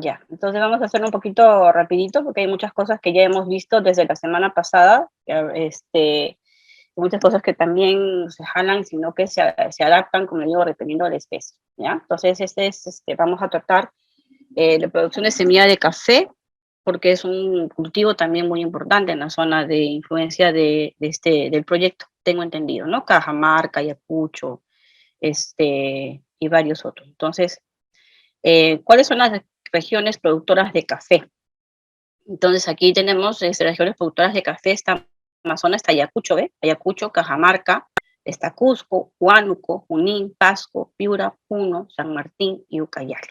Ya, entonces vamos a hacerlo un poquito rapidito porque hay muchas cosas que ya hemos visto desde la semana pasada, muchas cosas que también se jalan, sino que se adaptan, como digo, dependiendo de la especie, ¿ya? Entonces, vamos a tratar la producción de semilla de café, porque es un cultivo también muy importante en la zona de influencia del proyecto, tengo entendido, ¿no? Cajamarca, Ayacucho, y varios otros. Entonces, ¿cuáles son las regiones productoras de café? Entonces, aquí tenemos regiones productoras de café, está Amazonas, está Ayacucho, ¿ve? Ayacucho, Cajamarca, está Cusco, Huánuco, Junín, Pasco, Piura, Puno, San Martín y Ucayali.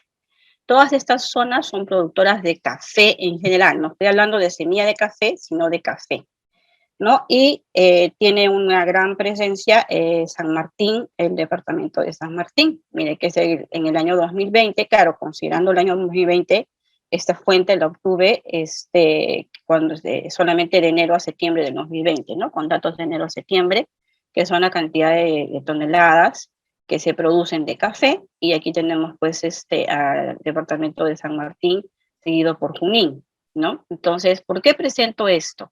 Todas estas zonas son productoras de café en general, no estoy hablando de semilla de café, sino de café, ¿no? Y tiene una gran presencia San Martín, el departamento de San Martín. Mire que en el año 2020, claro, considerando el año 2020, esta fuente la obtuve solamente de enero a septiembre del 2020, ¿no? Con datos de enero a septiembre, que son la cantidad de toneladas que se producen de café, y aquí tenemos pues al departamento de San Martín, seguido por Junín, ¿no? Entonces, ¿por qué presento esto?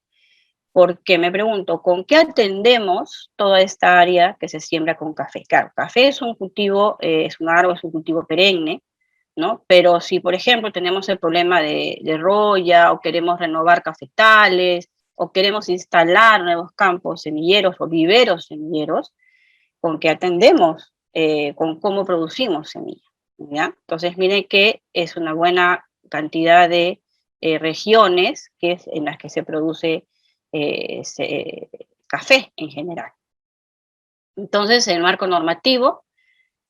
Porque me pregunto, ¿con qué atendemos toda esta área que se siembra con café? Claro, café es un cultivo, es un árbol, es un cultivo perenne, ¿no? Pero si, por ejemplo, tenemos el problema de roya, o queremos renovar cafetales, o queremos instalar nuevos campos semilleros o viveros semilleros, ¿con qué atendemos? Con cómo producimos semilla, ¿ya? Entonces, miren que es una buena cantidad de regiones en las que se produce café en general. Entonces, el marco normativo,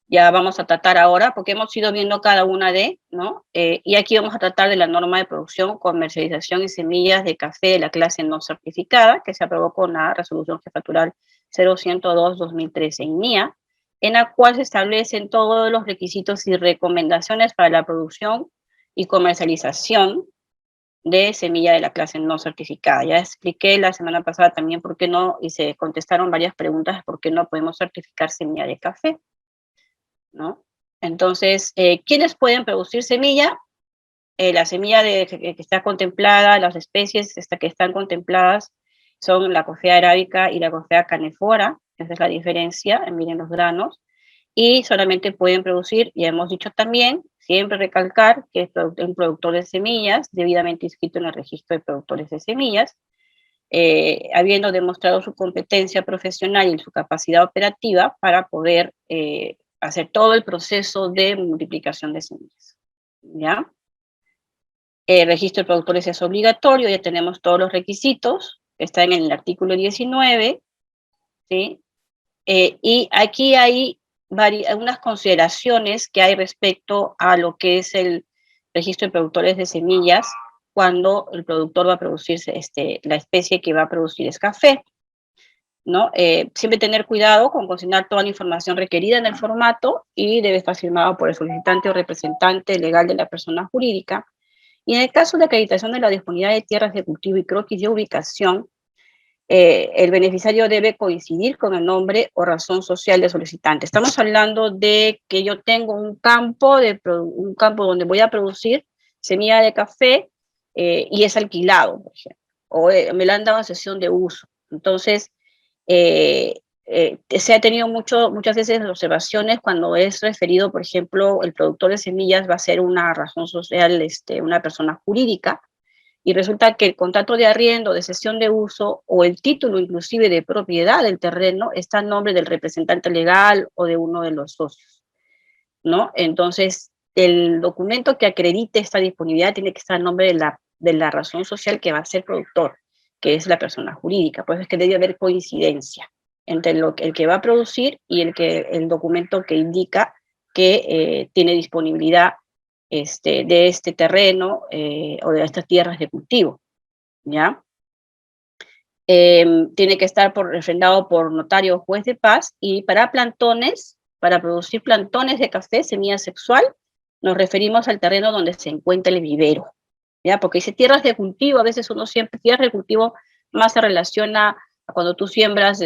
ya vamos a tratar ahora, porque hemos ido viendo cada una ¿no? Y aquí vamos a tratar de la norma de producción, comercialización y semillas de café de la clase no certificada, que se aprobó con la resolución jefatural 0102-2013 INIA, en la cual se establecen todos los requisitos y recomendaciones para la producción y comercialización de semilla de la clase no certificada. Ya expliqué la semana pasada también por qué no, y se contestaron varias preguntas por qué no podemos certificar semilla de café, ¿no? Entonces, ¿quiénes pueden producir semilla? La semilla que está contemplada, las especies que están contempladas son la Coffea arábica y la Coffea canephora, esa es la diferencia, miren los granos, y solamente pueden producir, ya hemos dicho también, siempre recalcar que es un productor de semillas, debidamente inscrito en el registro de productores de semillas, habiendo demostrado su competencia profesional y su capacidad operativa para poder hacer todo el proceso de multiplicación de semillas, ¿ya? El registro de productores es obligatorio, ya tenemos todos los requisitos, está en el artículo 19, ¿sí? Y aquí hay algunas consideraciones que hay respecto a lo que es el registro de productores de semillas cuando el productor va a producirse, la especie que va a producir es café, ¿no? Siempre tener cuidado con consignar toda la información requerida en el formato y debe estar firmado por el solicitante o representante legal de la persona jurídica. Y en el caso de acreditación de la disponibilidad de tierras de cultivo y croquis de ubicación, el beneficiario debe coincidir con el nombre o razón social del solicitante. Estamos hablando de que yo tengo un campo donde voy a producir semilla de café y es alquilado, por ejemplo, o me lo han dado en sesión de uso. Entonces, se ha tenido muchas veces observaciones cuando es referido, por ejemplo, el productor de semillas va a ser una razón social, una persona jurídica, y resulta que el contrato de arriendo, de cesión de uso o el título inclusive de propiedad del terreno está a nombre del representante legal o de uno de los socios, ¿no? Entonces, el documento que acredite esta disponibilidad tiene que estar a nombre de la razón social que va a ser productor, que es la persona jurídica. Pues es que debe haber coincidencia entre el que va a producir y el documento que indica que tiene disponibilidad de este terreno o de estas tierras de cultivo, ¿ya? Tiene que estar refrendado por notario o juez de paz, y para plantones, para producir plantones de café, semilla sexual, nos referimos al terreno donde se encuentra el vivero, ¿ya? Porque dice tierras de cultivo, a veces uno siempre, tierras de cultivo más se relaciona a cuando tú siembras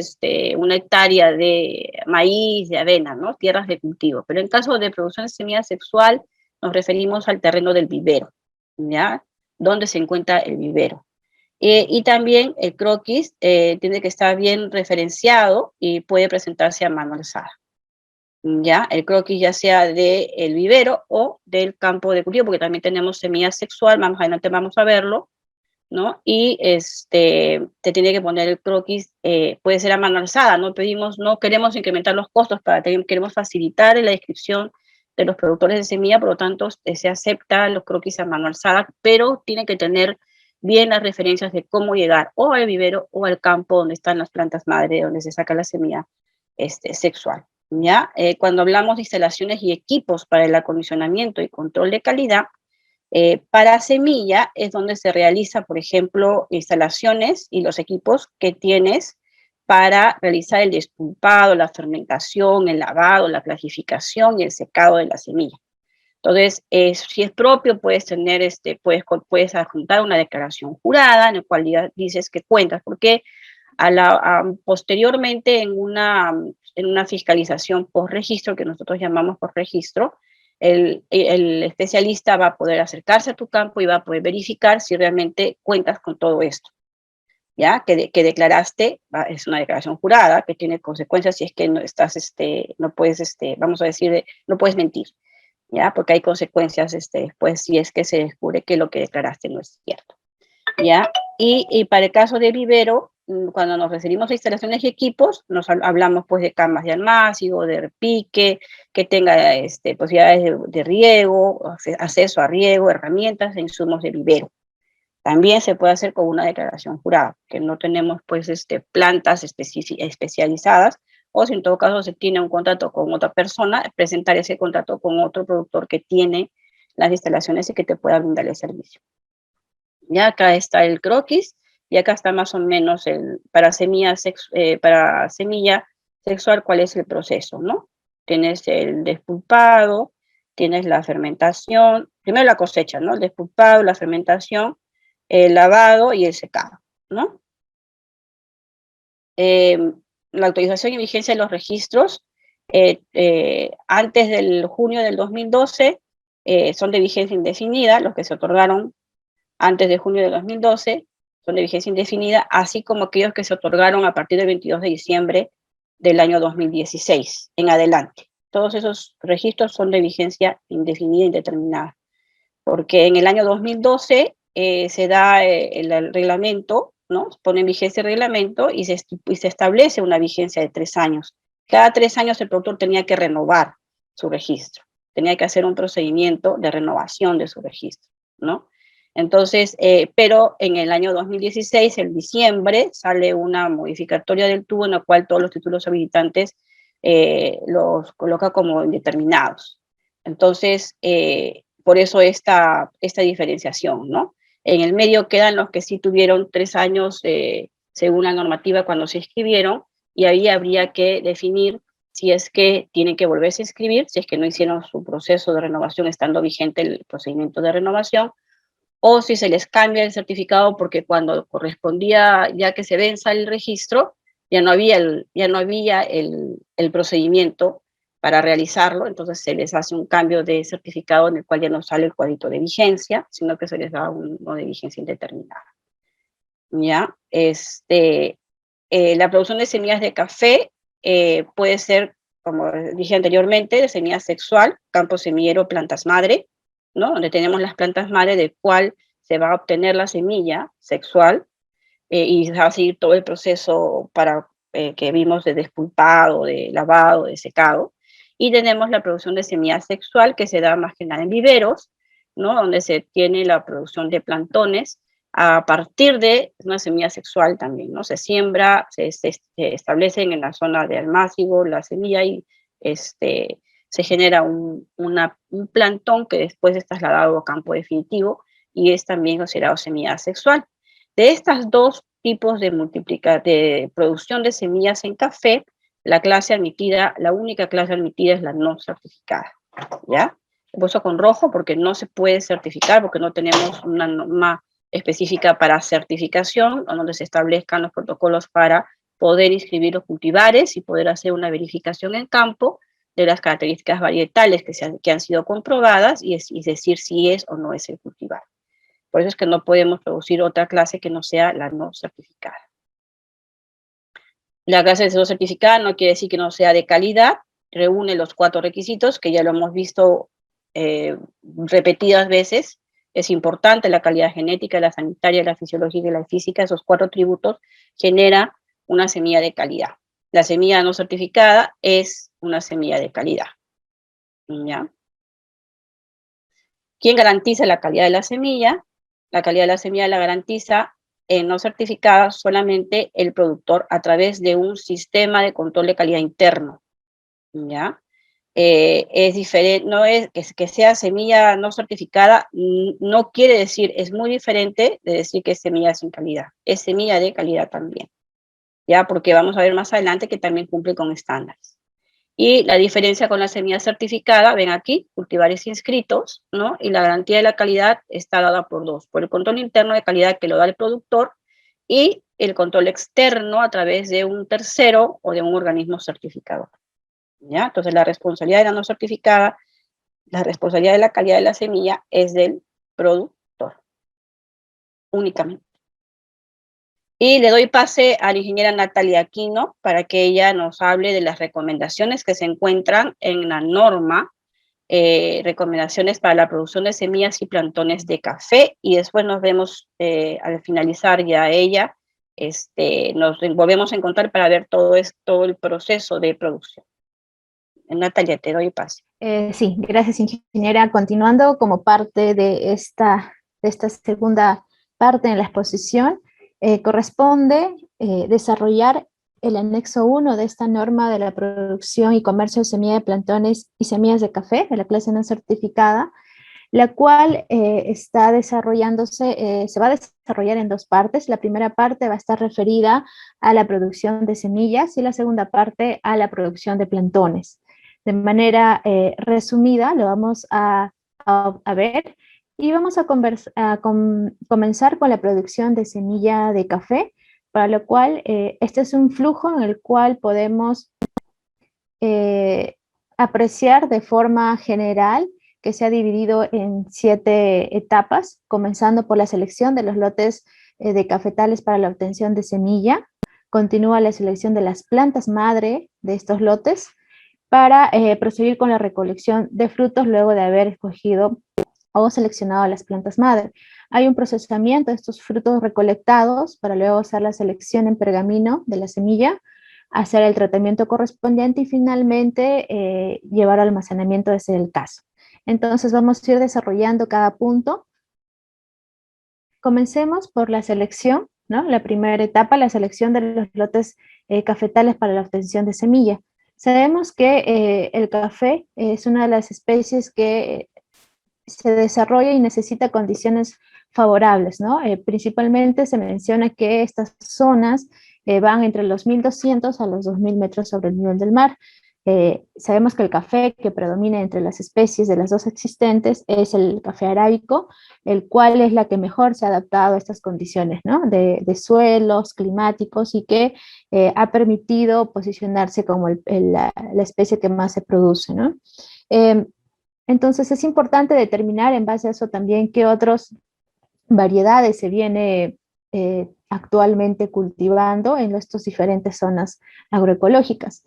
una hectárea de maíz, de avena, ¿no? Tierras de cultivo. Pero en caso de producción de semilla sexual, nos referimos al terreno del vivero, ¿ya? ¿Dónde se encuentra el vivero? Y también el croquis tiene que estar bien referenciado y puede presentarse a mano alzada. ¿Ya? El croquis ya sea del vivero o del campo de cultivo, porque también tenemos semilla sexual, más adelante vamos a verlo, ¿no? Y te tiene que poner el croquis, puede ser a mano alzada, no pedimos, no queremos incrementar los costos, queremos facilitar la inscripción de los productores de semilla, por lo tanto se acepta los croquis a mano alzada, pero tiene que tener bien las referencias de cómo llegar o al vivero o al campo donde están las plantas madre, donde se saca la semilla sexual. ¿Ya? Cuando hablamos de instalaciones y equipos para el acondicionamiento y control de calidad, para semilla es donde se realiza, por ejemplo, instalaciones y los equipos que tienes para realizar el despulpado, la fermentación, el lavado, la clasificación y el secado de la semilla. Entonces, si es propio, puedes tener, puedes adjuntar una declaración jurada en la cual dices que cuentas, porque posteriormente en una fiscalización post registro, que nosotros llamamos post registro, el especialista va a poder acercarse a tu campo y va a poder verificar si realmente cuentas con todo esto, ¿ya? Que declaraste, es una declaración jurada que tiene consecuencias si es que no estás, no puedes, vamos a decir, no puedes mentir, ¿ya? Porque hay consecuencias después si es que se descubre que lo que declaraste no es cierto, ¿ya? Y para el caso de vivero, cuando nos referimos a instalaciones y equipos, hablamos pues de camas de almacigo, de repique, que tenga posibilidades de riego, acceso a riego, herramientas e insumos de vivero. También se puede hacer con una declaración jurada, que no tenemos pues plantas especializadas, o si en todo caso se tiene un contrato con otra persona, presentar ese contrato con otro productor que tiene las instalaciones y que te pueda brindar el servicio. Ya acá está el croquis y acá está más o menos para semilla sexual cuál es el proceso, ¿no? Tienes el despulpado, tienes la fermentación, primero la cosecha, ¿no? El despulpado, la fermentación, el lavado y el secado, ¿no? La autorización y vigencia de los registros antes del junio del 2012 son de vigencia indefinida, los que se otorgaron antes de junio de 2012, son de vigencia indefinida, así como aquellos que se otorgaron a partir del 22 de diciembre del año 2016 en adelante. Todos esos registros son de vigencia indefinida e indeterminada, porque en el año 2012 se da el reglamento, ¿no? Pone en vigencia el reglamento y se establece una vigencia de 3 años. Cada 3 años el productor tenía que renovar su registro, tenía que hacer un procedimiento de renovación de su registro, ¿no? Entonces, pero en el año 2016, en diciembre, sale una modificatoria del tubo en la cual todos los títulos habilitantes los coloca como indeterminados. Entonces, por eso esta diferenciación, ¿no? En el medio quedan los que sí tuvieron 3 años según la normativa cuando se inscribieron, y ahí habría que definir si es que tienen que volverse a inscribir, si es que no hicieron su proceso de renovación estando vigente el procedimiento de renovación, o si se les cambia el certificado porque cuando correspondía ya que se venza el registro, ya no había el procedimiento para realizarlo, entonces se les hace un cambio de certificado en el cual ya no sale el cuadrito de vigencia, sino que se les da uno de vigencia indeterminada. ¿Ya? La producción de semillas de café puede ser, como dije anteriormente, de semilla sexual, campo semillero, plantas madre, ¿no? Donde tenemos las plantas madre del cual se va a obtener la semilla sexual y va a seguir todo el proceso que vimos de despulpado, de lavado, de secado. Y tenemos la producción de semilla sexual que se da más que nada en viveros, ¿no? Donde se tiene la producción de plantones a partir de una semilla sexual también, ¿no? Se siembra, se establecen en la zona de almácigo la semilla y se genera un plantón que después es trasladado a campo definitivo y es también considerado semilla sexual. De estas dos tipos de producción de semillas en café, la única clase admitida es la no certificada, ¿ya? He puesto con rojo porque no se puede certificar, porque no tenemos una norma específica para certificación, donde se establezcan los protocolos para poder inscribir los cultivares y poder hacer una verificación en campo de las características varietales que han sido comprobadas y decir si es o no es el cultivar. Por eso es que no podemos producir otra clase que no sea la no certificada. La clase no certificada no quiere decir que no sea de calidad, reúne los 4 requisitos que ya lo hemos visto repetidas veces. Es importante la calidad genética, la sanitaria, la fisiológica y la física. Esos 4 atributos generan una semilla de calidad. La semilla no certificada es una semilla de calidad. ¿Ya? ¿Quién garantiza la calidad de la semilla? La calidad de la semilla la garantiza no certificada solamente el productor a través de un sistema de control de calidad interno. ¿Ya? Es diferente, no es que sea semilla no certificada, no quiere decir, es muy diferente de decir que es semilla sin calidad, es semilla de calidad también, ya, porque vamos a ver más adelante que también cumple con estándares. Y la diferencia con la semilla certificada, ven aquí, cultivares inscritos, ¿no? Y la garantía de la calidad está dada por 2, por el control interno de calidad que lo da el productor y el control externo a través de un tercero o de un organismo certificador. ¿Ya? Entonces la responsabilidad de la no certificada, la responsabilidad de la calidad de la semilla es del productor, únicamente. Y le doy pase a la ingeniera Natalia Aquino para que ella nos hable de las recomendaciones que se encuentran en la norma, recomendaciones para la producción de semillas y plantones de café, y después nos vemos al finalizar ya ella, nos volvemos a encontrar para ver todo el proceso de producción. Natalia, te doy pase. Sí, gracias, ingeniera. Continuando como parte de esta segunda parte en la exposición, corresponde desarrollar el anexo 1 de esta norma de la producción y comercio de semilla de plantones y semillas de café de la clase no certificada, la cual está desarrollándose, se va a desarrollar en 2 partes. La primera parte va a estar referida a la producción de semillas y la segunda parte a la producción de plantones. De manera resumida, lo vamos a ver y vamos a comenzar con la producción de semilla de café, para lo cual este es un flujo en el cual podemos apreciar de forma general que se ha dividido en 7 etapas, comenzando por la selección de los lotes de cafetales para la obtención de semilla. Continúa la selección de las plantas madre de estos lotes para proseguir con la recolección de frutos luego de haber escogido o seleccionado las plantas madre. Hay un procesamiento de estos frutos recolectados para luego hacer la selección en pergamino de la semilla, hacer el tratamiento correspondiente y finalmente llevar al almacenamiento de ser el caso. Entonces vamos a ir desarrollando cada punto. Comencemos por la selección, ¿no? La primera etapa, la selección de los lotes cafetales para la obtención de semilla. Sabemos que el café es una de las especies que se desarrolla y necesita condiciones favorables, ¿no? Principalmente se menciona que estas zonas van entre los 1.200 a los 2.000 metros sobre el nivel del mar. Sabemos que el café que predomina entre las especies de las 2 existentes es el café arábico, el cual es la que mejor se ha adaptado a estas condiciones, ¿no? de suelos climáticos y que ha permitido posicionarse como la especie que más se produce, ¿no? Entonces es importante determinar en base a eso también qué otras variedades se viene actualmente cultivando en estas diferentes zonas agroecológicas.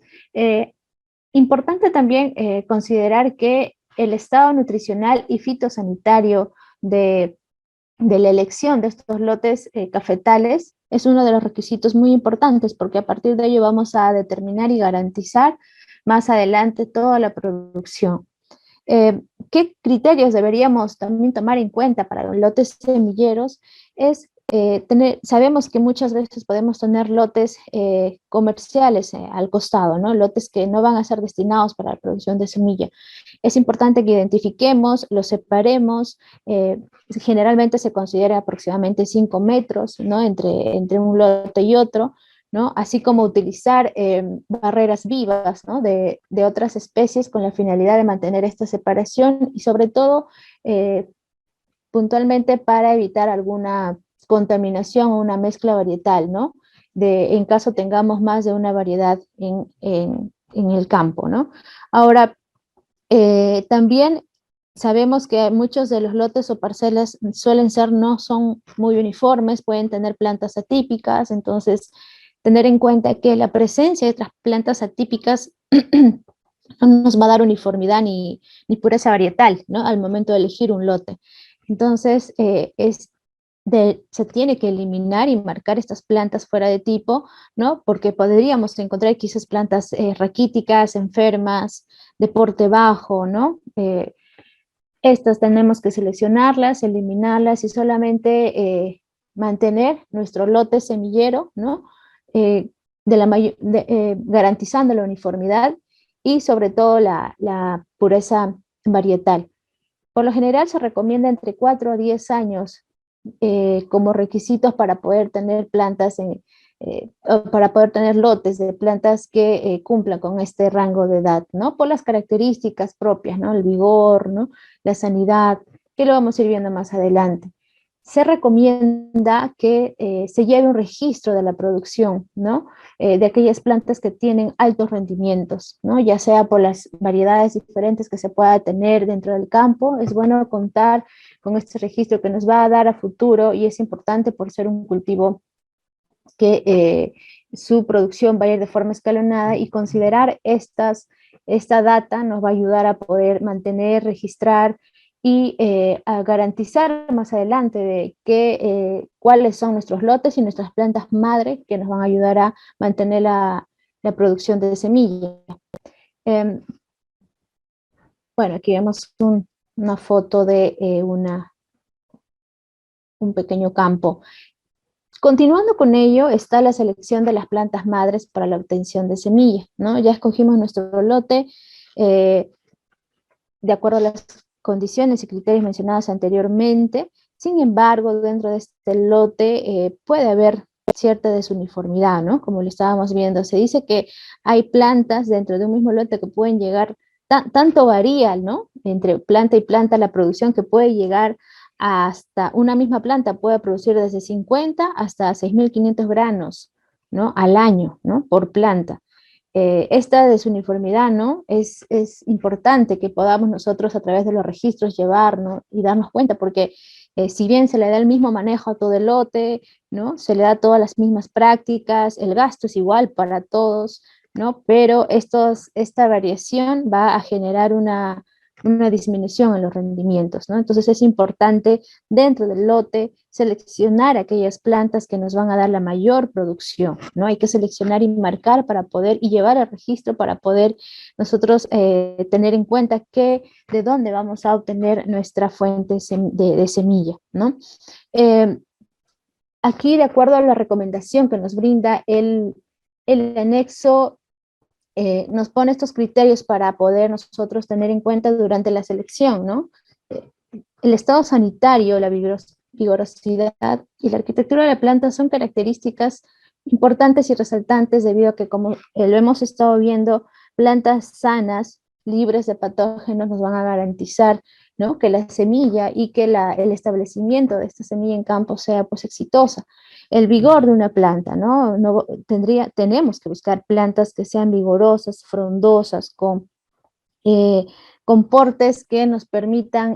Importante también considerar que el estado nutricional y fitosanitario de la elección de estos lotes cafetales es uno de los requisitos muy importantes, porque a partir de ello vamos a determinar y garantizar más adelante toda la producción. ¿Qué criterios deberíamos también tomar en cuenta para los lotes semilleros? Es sabemos que muchas veces podemos tener lotes comerciales al costado, ¿no? Lotes que no van a ser destinados para la producción de semilla. Es importante que identifiquemos, los separemos, generalmente se considera aproximadamente 5 metros, ¿no? entre un lote y otro, ¿no? Así como utilizar barreras vivas, ¿no? de otras especies con la finalidad de mantener esta separación y sobre todo puntualmente para evitar alguna contaminación o una mezcla varietal, ¿no? En caso tengamos más de una variedad en el campo, ¿no? Ahora, también sabemos que muchos de los lotes o parcelas no son muy uniformes, pueden tener plantas atípicas, entonces tener en cuenta que la presencia de otras plantas atípicas no nos va a dar uniformidad ni pureza varietal, ¿no? Al momento de elegir un lote. Entonces, se tiene que eliminar y marcar estas plantas fuera de tipo, ¿no? Porque podríamos encontrar quizás plantas raquíticas, enfermas, de porte bajo, ¿no? Estas tenemos que seleccionarlas, eliminarlas y solamente mantener nuestro lote semillero, ¿no? Garantizando la uniformidad y sobre todo la pureza varietal. Por lo general se recomienda entre 4 a 10 años como requisitos para poder tener plantas, para poder tener lotes de plantas que cumplan con este rango de edad, ¿no? Por las características propias, ¿no? El vigor, ¿no? La sanidad, que lo vamos a ir viendo más adelante. Se recomienda que se lleve un registro de la producción, ¿no? De aquellas plantas que tienen altos rendimientos, ¿no? Ya sea por las variedades diferentes que se pueda tener dentro del campo, es bueno contar con este registro que nos va a dar a futuro y es importante por ser un cultivo que su producción va a ir de forma escalonada y considerar esta data nos va a ayudar a poder mantener, registrar y a garantizar más adelante de cuáles son nuestros lotes y nuestras plantas madre que nos van a ayudar a mantener la producción de semilla. Bueno, aquí vemos una foto de un pequeño campo. Continuando con ello está la selección de las plantas madres para la obtención de semilla, ¿no? Ya escogimos nuestro lote de acuerdo a las condiciones y criterios mencionados anteriormente. Sin embargo, dentro de este lote puede haber cierta desuniformidad, ¿no? Como lo estábamos viendo, se dice que hay plantas dentro de un mismo lote que pueden llegar, tanto varía, ¿no? Entre planta y planta la producción que puede llegar hasta una misma planta puede producir desde 50 hasta 6.500 granos, ¿no? Al año, ¿no? Por planta. Esta desuniformidad, ¿no? Es importante que podamos nosotros a través de los registros llevarnos y darnos cuenta, porque si bien se le da el mismo manejo a todo el lote, ¿no? Se le da todas las mismas prácticas, el gasto es igual para todos, ¿no? Pero esta variación va a generar una disminución en los rendimientos, ¿no? Entonces es importante dentro del lote seleccionar aquellas plantas que nos van a dar la mayor producción, ¿no? Hay que seleccionar y marcar para poder, y llevar al registro para poder nosotros tener en cuenta de dónde vamos a obtener nuestra fuente de semilla, ¿no? Aquí, de acuerdo a la recomendación que nos brinda el anexo, nos pone estos criterios para poder nosotros tener en cuenta durante la selección, ¿no? El estado sanitario, la vigorosidad y la arquitectura de la planta son características importantes y resaltantes debido a que, como lo hemos estado viendo, plantas sanas, libres de patógenos nos van a garantizar, ¿no? Que la semilla y que el establecimiento de esta semilla en campo sea pues exitosa. El vigor de una planta, ¿no? Tenemos que buscar plantas que sean vigorosas, frondosas, con portes que nos permitan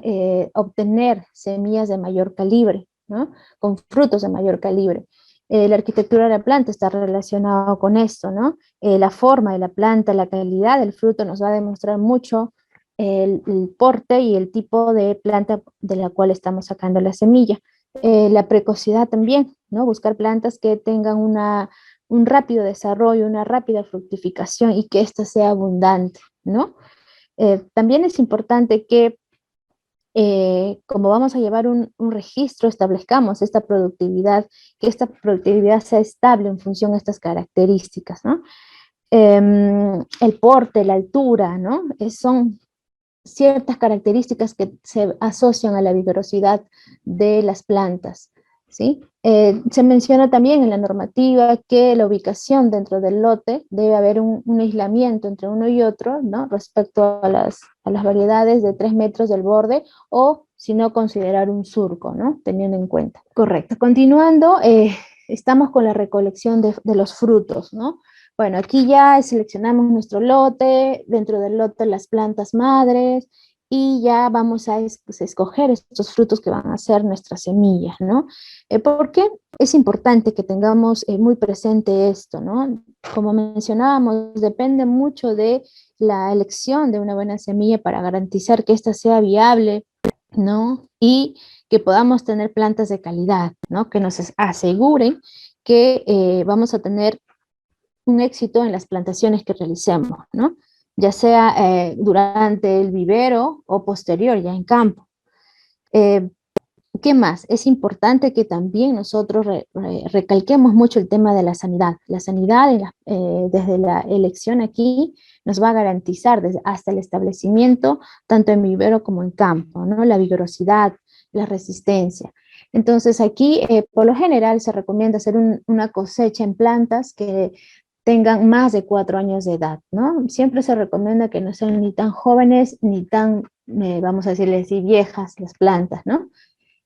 obtener semillas de mayor calibre, ¿no? Con frutos de mayor calibre. La arquitectura de la planta está relacionada con esto, ¿no? La forma de la planta, la calidad del fruto nos va a demostrar mucho el porte y el tipo de planta de la cual estamos sacando la semilla. La precocidad también, ¿no? Buscar plantas que tengan un rápido desarrollo, una rápida fructificación y que ésta sea abundante, ¿no? También es importante que, como vamos a llevar un registro, establezcamos esta productividad, que esta productividad sea estable en función de estas características, ¿no? El porte, la altura, ¿no? Son ciertas características que se asocian a la vigorosidad de las plantas, ¿sí? Se menciona también en la normativa que la ubicación dentro del lote debe haber un aislamiento entre uno y otro, ¿no? Respecto a las variedades de 3 metros del borde o, si no, considerar un surco, ¿no? Teniendo en cuenta. Correcto. Continuando, estamos con la recolección de los frutos, ¿no? Bueno, aquí ya seleccionamos nuestro lote, dentro del lote las plantas madres, y ya vamos a escoger estos frutos que van a ser nuestras semillas, ¿no? ¿Por qué? Es importante que tengamos muy presente esto, ¿no? Como mencionábamos, depende mucho de la elección de una buena semilla para garantizar que ésta sea viable, ¿no? Y que podamos tener plantas de calidad, ¿no? Que nos aseguren que vamos a tener un éxito en las plantaciones que realicemos, ¿no? Ya sea durante el vivero o posterior, ya en campo. Eh, ¿Qué más? Es importante que también nosotros recalquemos mucho el tema de la sanidad. La sanidad desde la elección aquí nos va a garantizar hasta el establecimiento, tanto en vivero como en campo, ¿no? La vigorosidad, la resistencia. Entonces aquí, por lo general, se recomienda hacer una cosecha en plantas que tengan más de 4 años de edad, ¿no? Siempre se recomienda que no sean ni tan jóvenes ni tan, vamos a decirle así, viejas las plantas, ¿no?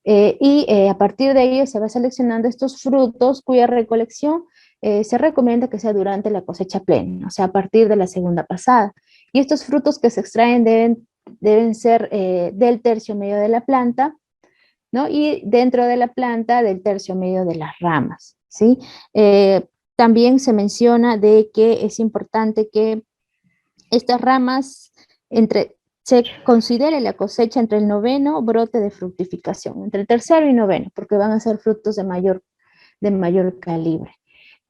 A partir de ello se va seleccionando estos frutos cuya recolección se recomienda que sea durante la cosecha plena, o sea, a partir de la segunda pasada. Y estos frutos que se extraen deben ser del tercio medio de la planta, ¿no? Y dentro de la planta del tercio medio de las ramas, ¿sí? También se menciona de que es importante que estas ramas se considere la cosecha entre el noveno brote de fructificación, entre el tercero y noveno, porque van a ser frutos de mayor calibre.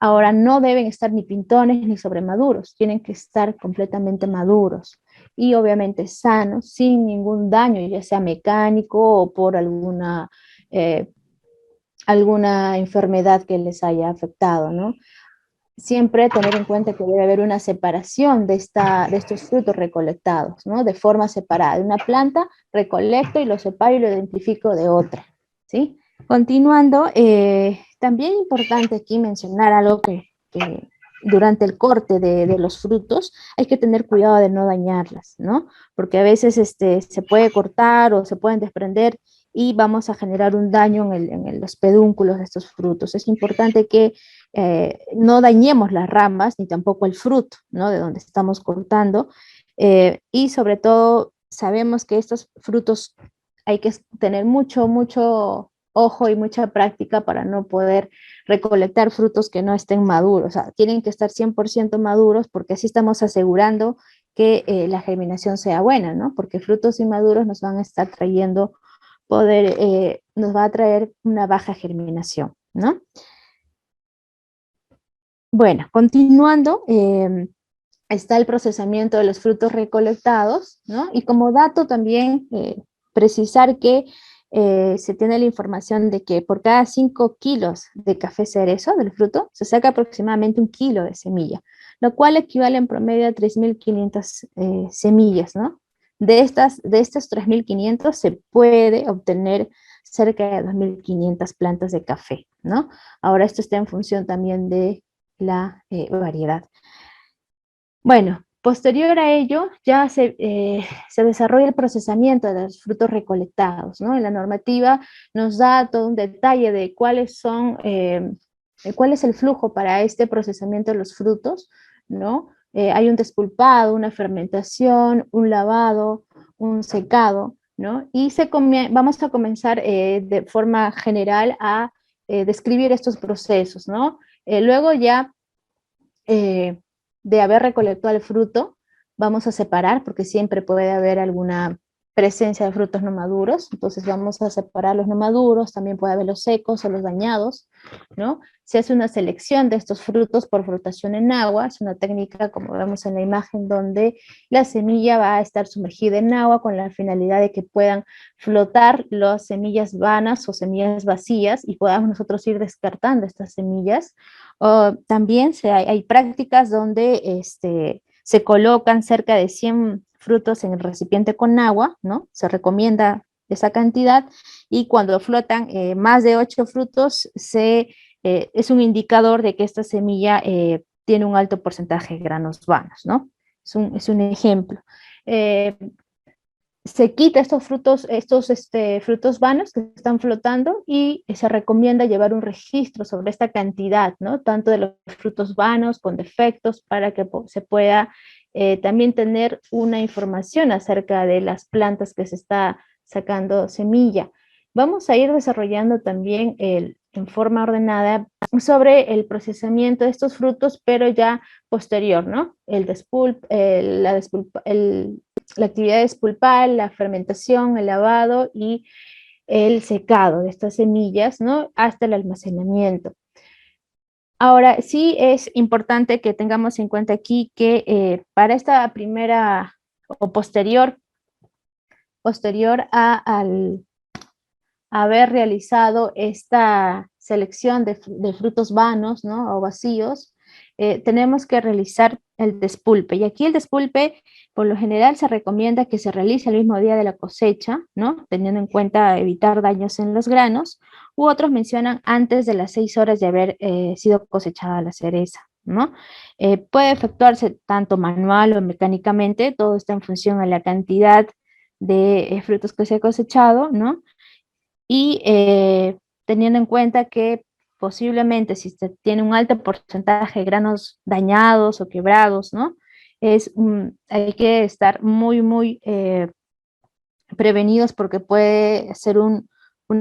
Ahora, no deben estar ni pintones ni sobremaduros, tienen que estar completamente maduros y obviamente sanos, sin ningún daño, ya sea mecánico o por eh, alguna enfermedad que les haya afectado, ¿no? Siempre tener en cuenta que debe haber una separación de estos frutos recolectados, ¿no? De forma separada. De una planta recolecto y lo separo y lo identifico de otra, ¿sí? Continuando, también importante aquí mencionar algo que durante el corte de los frutos hay que tener cuidado de no dañarlas, ¿no? Porque a veces se puede cortar o se pueden desprender y vamos a generar un daño en los pedúnculos de estos frutos. Es importante que no dañemos las ramas ni tampoco el fruto, ¿no? De donde estamos cortando. Y sobre todo, sabemos que estos frutos hay que tener mucho ojo y mucha práctica para no poder recolectar frutos que no estén maduros. O sea, tienen que estar 100% maduros porque así estamos asegurando que la germinación sea buena, ¿no? Porque frutos inmaduros nos van a estar trayendo nos va a traer una baja germinación, ¿no? Bueno, continuando, está el procesamiento de los frutos recolectados, ¿no? Y como dato también precisar que se tiene la información de que por cada 5 kilos de café cerezo, del fruto, se saca aproximadamente 1 kilo de semilla, lo cual equivale en promedio a 3.500 semillas, ¿no? De estas 3.500 se puede obtener cerca de 2.500 plantas de café, ¿no? Ahora esto está en función también de la variedad. Bueno, posterior a ello ya se desarrolla el procesamiento de los frutos recolectados, ¿no? En la normativa nos da todo un detalle de cuál es el flujo para este procesamiento de los frutos, ¿no? Hay un despulpado, una fermentación, un lavado, un secado, ¿no? Y vamos a comenzar de forma general a describir estos procesos, ¿no? Luego ya eh, de haber recolectado el fruto, vamos a separar, porque siempre puede haber alguna presencia de frutos no maduros, entonces vamos a separar los no maduros, también puede haber los secos o los dañados, ¿no? Se hace una selección de estos frutos por flotación en agua, es una técnica, como vemos en la imagen, donde la semilla va a estar sumergida en agua con la finalidad de que puedan flotar las semillas vanas o semillas vacías y podamos nosotros ir descartando estas semillas. También hay prácticas donde se colocan cerca de 100 frutos en el recipiente con agua, ¿no? Se recomienda esa cantidad y cuando flotan más de 8 frutos es un indicador de que esta semilla tiene un alto porcentaje de granos vanos, ¿no? Es un ejemplo. Eh, se quita estos frutos, frutos vanos que están flotando y se recomienda llevar un registro sobre esta cantidad, ¿no? Tanto de los frutos vanos con defectos para que se pueda también tener una información acerca de las plantas que se está sacando semilla. Vamos a ir desarrollando también en forma ordenada sobre el procesamiento de estos frutos, pero ya posterior, ¿no? La actividad despulpal, la fermentación, el lavado y el secado de estas semillas, ¿no? Hasta el almacenamiento. Ahora, sí es importante que tengamos en cuenta aquí que para esta primera o posterior al haber realizado esta selección de frutos vanos, ¿no? O vacíos, tenemos que realizar el despulpe. Y aquí el despulpe, por lo general, se recomienda que se realice el mismo día de la cosecha, ¿no? Teniendo en cuenta evitar daños en los granos, u otros mencionan antes de las 6 horas de haber sido cosechada la cereza, ¿no? Puede efectuarse tanto manual o mecánicamente, todo está en función a la cantidad de frutos que se ha cosechado, ¿no? Y teniendo en cuenta que posiblemente si se tiene un alto porcentaje de granos dañados o quebrados, ¿no? Hay que estar muy prevenidos porque puede ser un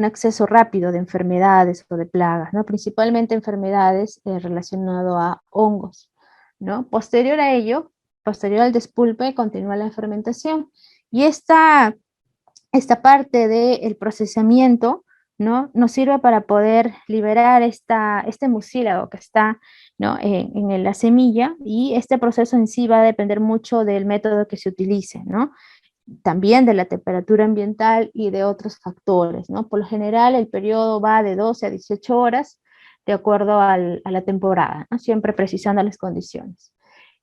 acceso rápido de enfermedades o de plagas, ¿no? Principalmente enfermedades relacionadas a hongos, ¿no? Posterior a ello, posterior al despulpe, continúa la fermentación. Y esta parte del procesamiento, ¿no? Nos sirve para poder liberar este mucílago que está, ¿no? en la semilla, y este proceso en sí va a depender mucho del método que se utilice, ¿no? También de la temperatura ambiental y de otros factores, ¿no? Por lo general el periodo va de 12 a 18 horas de acuerdo a la temporada, ¿no? Siempre precisando las condiciones.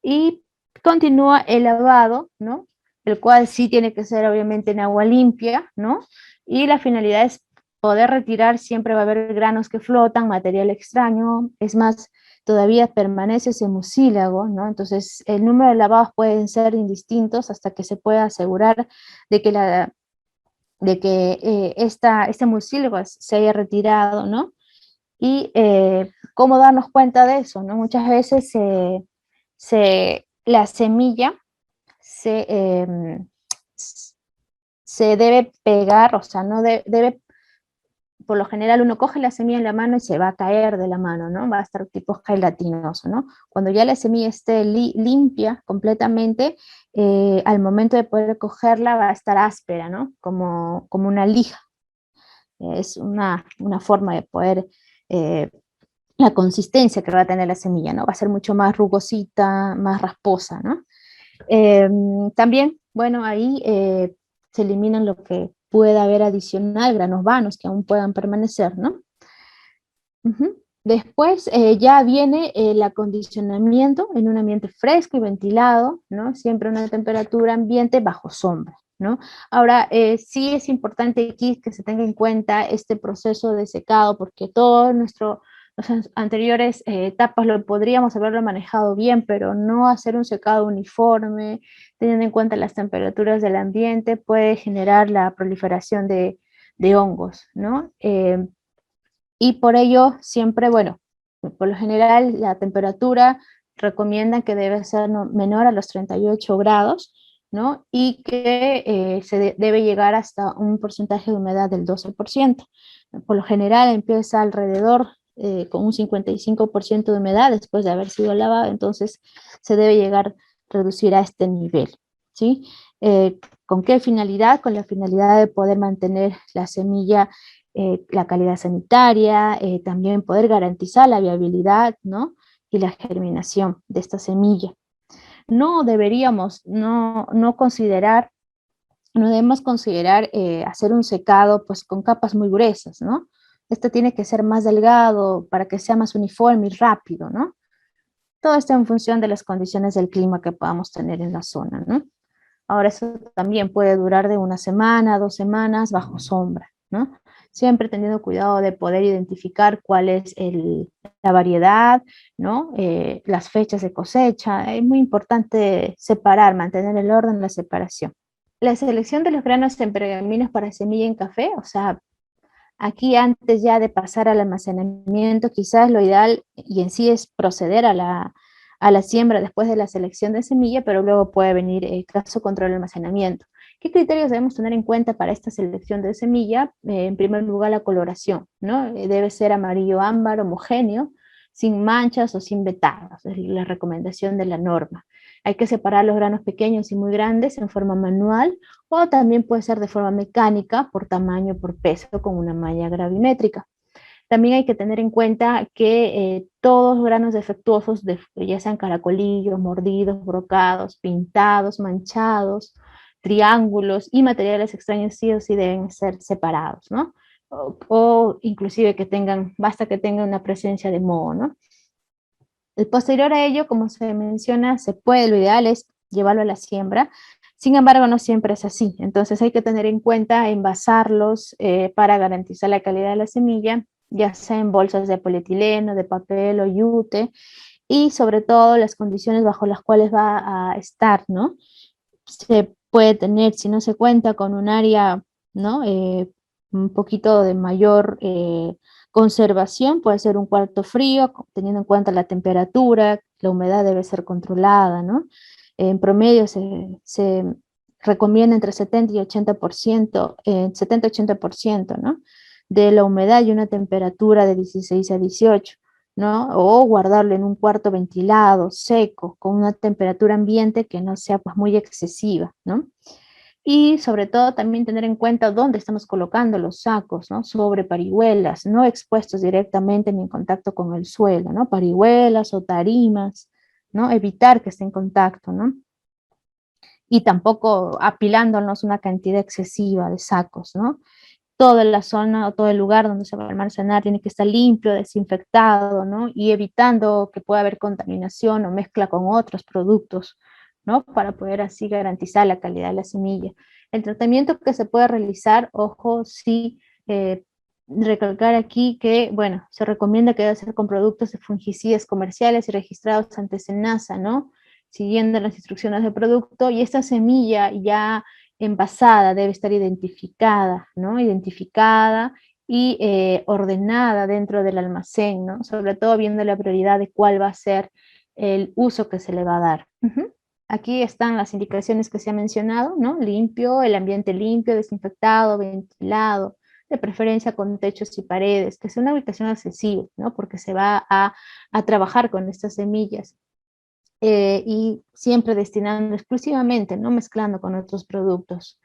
Y continúa el lavado, ¿no? El cual sí tiene que ser obviamente en agua limpia, ¿no? Y la finalidad es poder retirar, siempre va a haber granos que flotan, material extraño, es más, todavía permanece ese mucílago, ¿no? Entonces, el número de lavados pueden ser indistintos hasta que se pueda asegurar de que, este mucílago se haya retirado, ¿no? Y cómo darnos cuenta de eso, ¿no? Muchas veces la semilla se, se debe pegar, o sea, no debe, por lo general uno coge la semilla en la mano y se va a caer de la mano, ¿no? Va a estar tipo gelatinoso, ¿no? Cuando ya la semilla esté limpia completamente, al momento de poder cogerla va a estar áspera, ¿no? Como una lija. Es una forma de poder, la consistencia que va a tener la semilla, ¿no? Va a ser mucho más rugosita, más rasposa, ¿no? También, bueno, ahí se eliminan lo que pueda haber adicional, granos vanos que aún puedan permanecer, ¿no? Ujú. Después ya viene el acondicionamiento en un ambiente fresco y ventilado, ¿no? Siempre una temperatura ambiente bajo sombra, ¿no? Ahora, sí es importante aquí que se tenga en cuenta este proceso de secado, porque todo las anteriores etapas lo podríamos haberlo manejado bien, pero no hacer un secado uniforme, teniendo en cuenta las temperaturas del ambiente, puede generar la proliferación de hongos, ¿no? Y por ello siempre, bueno, por lo general la temperatura recomiendan que debe ser menor a los 38 grados, ¿no? Y que debe llegar hasta un porcentaje de humedad del 12%. Por lo general empieza alrededor con un 55% de humedad después de haber sido lavado, entonces se debe llegar a reducir a este nivel, ¿sí? ¿Con qué finalidad? Con la finalidad de poder mantener la semilla, la calidad sanitaria, también poder garantizar la viabilidad, ¿no? Y la germinación de esta semilla. No deberíamos, no debemos considerar hacer un secado pues con capas muy gruesas, ¿no? Esto tiene que ser más delgado para que sea más uniforme y rápido, ¿no? Todo esto en función de las condiciones del clima que podamos tener en la zona, ¿no? Ahora, eso también puede durar de una semana, 2 semanas bajo sombra, ¿no? Siempre teniendo cuidado de poder identificar cuál es la variedad, ¿no? Las fechas de cosecha. Es muy importante separar, mantener el orden, la separación. la selección de los granos en pergaminos para semilla en café, o sea, aquí antes ya de pasar al almacenamiento, quizás lo ideal y en sí es proceder a la siembra después de la selección de semilla, pero luego puede venir el caso contra el almacenamiento. ¿Qué criterios debemos tener en cuenta para esta selección de semilla? En primer lugar, la coloración, ¿no? Debe ser amarillo ámbar, homogéneo, sin manchas o sin vetadas, es la recomendación de la norma. Hay que separar los granos pequeños y muy grandes en forma manual o también puede ser de forma mecánica, por tamaño, por peso, con una malla gravimétrica. También hay que tener en cuenta que todos los granos defectuosos, ya sean caracolillos, mordidos, brocados, pintados, manchados, triángulos y materiales extraños sí o sí deben ser separados, ¿no? O inclusive que tengan, basta que tengan una presencia de moho, ¿no? El posterior a ello, como se menciona, se puede, lo ideal es llevarlo a la siembra. Sin embargo, no siempre es así. Entonces hay que tener en cuenta envasarlos para garantizar la calidad de la semilla, ya sea en bolsas de polietileno, de papel o yute, y sobre todo las condiciones bajo las cuales va a estar, ¿no? Se puede tener, si no se cuenta con un área, ¿no? Un poquito de mayor conservación, puede ser un cuarto frío, teniendo en cuenta la temperatura, la humedad debe ser controlada, ¿no? En promedio se recomienda entre 70 y 80%, 70-80%, ¿no? De la humedad y una temperatura de 16 a 18. ¿No? O guardarlo en un cuarto ventilado, seco, con una temperatura ambiente que no sea pues muy excesiva, ¿no? Y sobre todo también tener en cuenta dónde estamos colocando los sacos, ¿no? Sobre parihuelas, no expuestos directamente ni en contacto con el suelo, ¿no? Parihuelas o tarimas, ¿no? Evitar que esté en contacto, ¿no? Y tampoco apilándonos una cantidad excesiva de sacos, ¿no? Toda la zona o todo el lugar donde se va a almacenar tiene que estar limpio, desinfectado, ¿no? Y evitando que pueda haber contaminación o mezcla con otros productos, ¿no? Para poder así garantizar la calidad de la semilla. El tratamiento que se puede realizar, ojo, sí, recalcar aquí que, bueno, se recomienda que debe ser con productos de fungicidas comerciales y registrados ante SENASA, ¿no? Siguiendo las instrucciones del producto, y esta semilla ya envasada debe estar identificada, ¿no? Identificada y ordenada dentro del almacén, ¿no? Sobre todo viendo la prioridad de cuál va a ser el uso que se le va a dar. Aquí están las indicaciones que se ha mencionado, ¿no? Limpio, el ambiente limpio, desinfectado, ventilado, de preferencia con techos y paredes, que sea una ubicación accesible, ¿no? Porque se va a trabajar con estas semillas. Y siempre destinando exclusivamente, no mezclando con otros productos.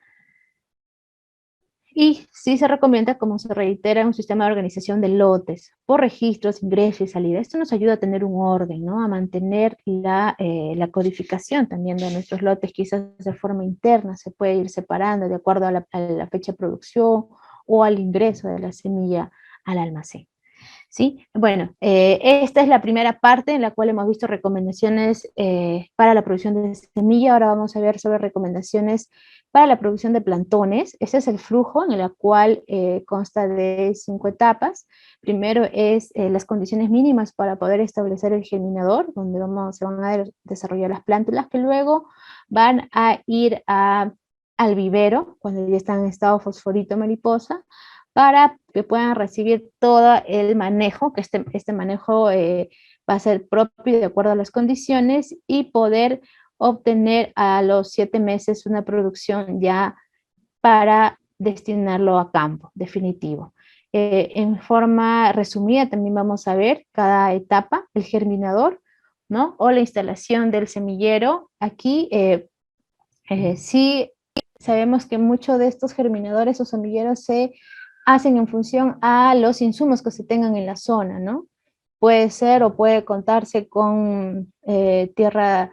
Y sí se recomienda, como se reitera, un sistema de organización de lotes por registros, ingresos y salida. Esto nos ayuda a tener un orden, ¿no? A mantener la codificación también de nuestros lotes, quizás de forma interna, se puede ir separando de acuerdo a la fecha de producción o al ingreso de la semilla al almacén. ¿Sí? Bueno, esta es la primera parte en la cual hemos visto recomendaciones para la producción de semilla. Ahora vamos a ver sobre recomendaciones para la producción de plantones. Ese es el flujo en el cual consta de 5 etapas. Primero es las condiciones mínimas para poder establecer el germinador, donde se van a desarrollar las plántulas que luego van a ir al vivero, cuando ya están en estado fosforito mariposa, para que puedan recibir todo el manejo, que este manejo va a ser propio de acuerdo a las condiciones y poder obtener a los 7 meses una producción ya para destinarlo a campo, definitivo. En forma resumida también vamos a ver cada etapa, el germinador, ¿no? O la instalación del semillero. Aquí sí sabemos que muchos de estos germinadores o semilleros se hacen en función a los insumos que se tengan en la zona, ¿no? Puede ser o puede contarse con tierra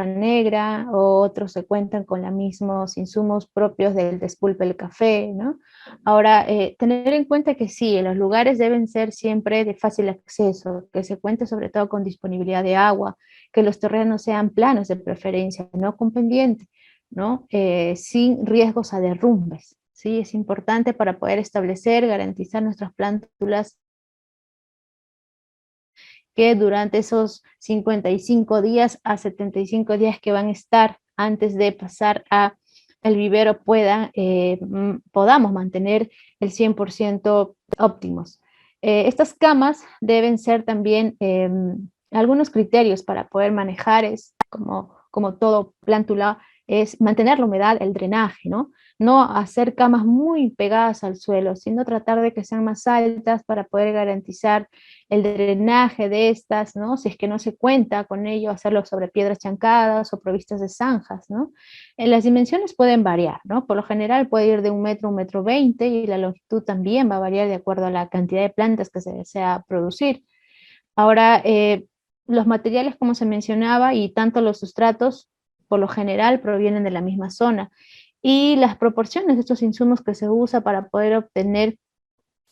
negra, o otros se cuentan con los mismos insumos propios del despulpe del café, ¿no? Ahora, tener en cuenta que sí, los lugares deben ser siempre de fácil acceso, que se cuente sobre todo con disponibilidad de agua, que los terrenos sean planos de preferencia, no con pendiente, ¿no? Sin riesgos a derrumbes. ¿Sí? Es importante para poder establecer, garantizar nuestras plántulas que durante esos 55 días a 75 días que van a estar antes de pasar a el vivero podamos mantener el 100% óptimos. Estas camas deben ser también algunos criterios para poder manejar, es como todo plántula, es mantener la humedad, el drenaje, ¿no? No hacer camas muy pegadas al suelo, sino tratar de que sean más altas para poder garantizar el drenaje de estas, ¿no? Si es que no se cuenta con ello, hacerlo sobre piedras chancadas o provistas de zanjas, ¿no? Las dimensiones pueden variar, ¿no? Por lo general puede ir de 1 metro a 1,20 m y la longitud también va a variar de acuerdo a la cantidad de plantas que se desea producir. Ahora, los materiales, como se mencionaba, y tanto los sustratos, por lo general, provienen de la misma zona. Y las proporciones de estos insumos que se usa para poder obtener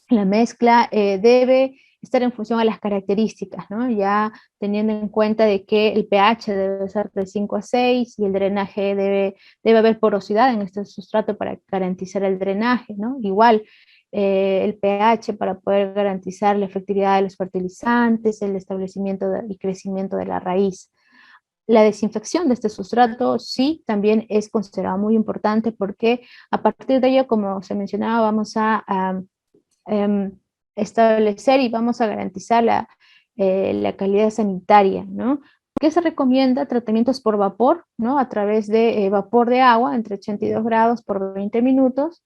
la mezcla debe estar en función a las características, ¿no? Ya teniendo en cuenta de que el pH debe ser de 5 a 6 y el drenaje debe haber porosidad en este sustrato para garantizar el drenaje, ¿no? Igual, el pH para poder garantizar la efectividad de los fertilizantes, el establecimiento y crecimiento de la raíz. La desinfección de este sustrato sí también es considerado muy importante porque a partir de ello, como se mencionaba, vamos a establecer y vamos a garantizar la calidad sanitaria, ¿no? ¿Qué se recomienda? Tratamientos por vapor, ¿no? A través de vapor de agua entre 82 grados por 20 minutos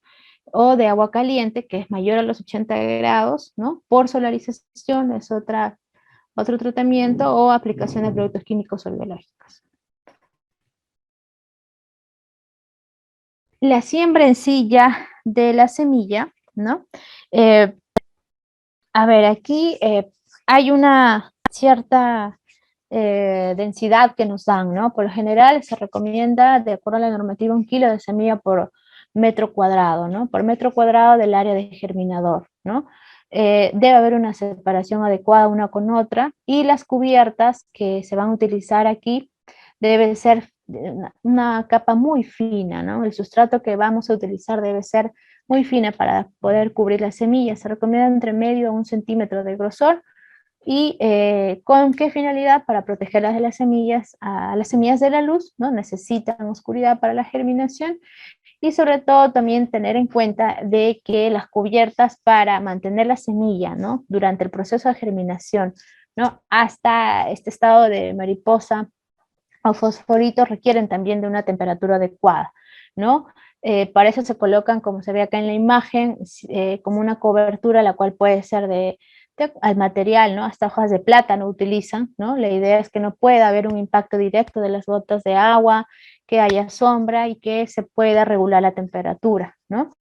o de agua caliente, que es mayor a los 80 grados, ¿no? Por solarización es otro tratamiento o aplicación de productos químicos o biológicos. La siembra en sí ya de la semilla, ¿no? A ver, aquí hay una cierta densidad que nos dan, ¿no? Por lo general se recomienda, de acuerdo a la normativa, 1 kilo de semilla por metro cuadrado, ¿no? Por metro cuadrado del área de germinador, ¿no? Debe haber una separación adecuada una con otra y las cubiertas que se van a utilizar aquí deben ser una capa muy fina, ¿no? El sustrato que vamos a utilizar debe ser muy fina para poder cubrir las semillas. Se recomienda entre medio a 1 centímetro de grosor. ¿Y con qué finalidad? Para protegerlas de las semillas, a las semillas de la luz, ¿no? Necesitan oscuridad para la germinación y sobre todo también tener en cuenta de que las cubiertas para mantener la semilla, ¿no? Durante el proceso de germinación, ¿no? Hasta este estado de mariposa o fosforito requieren también de una temperatura adecuada, ¿no? Para eso se colocan, como se ve acá en la imagen, como una cobertura, la cual puede ser al material, ¿no? Hasta hojas de plátano utilizan, ¿no? La idea es que no pueda haber un impacto directo de las gotas de agua, que haya sombra y que se pueda regular la temperatura, ¿no?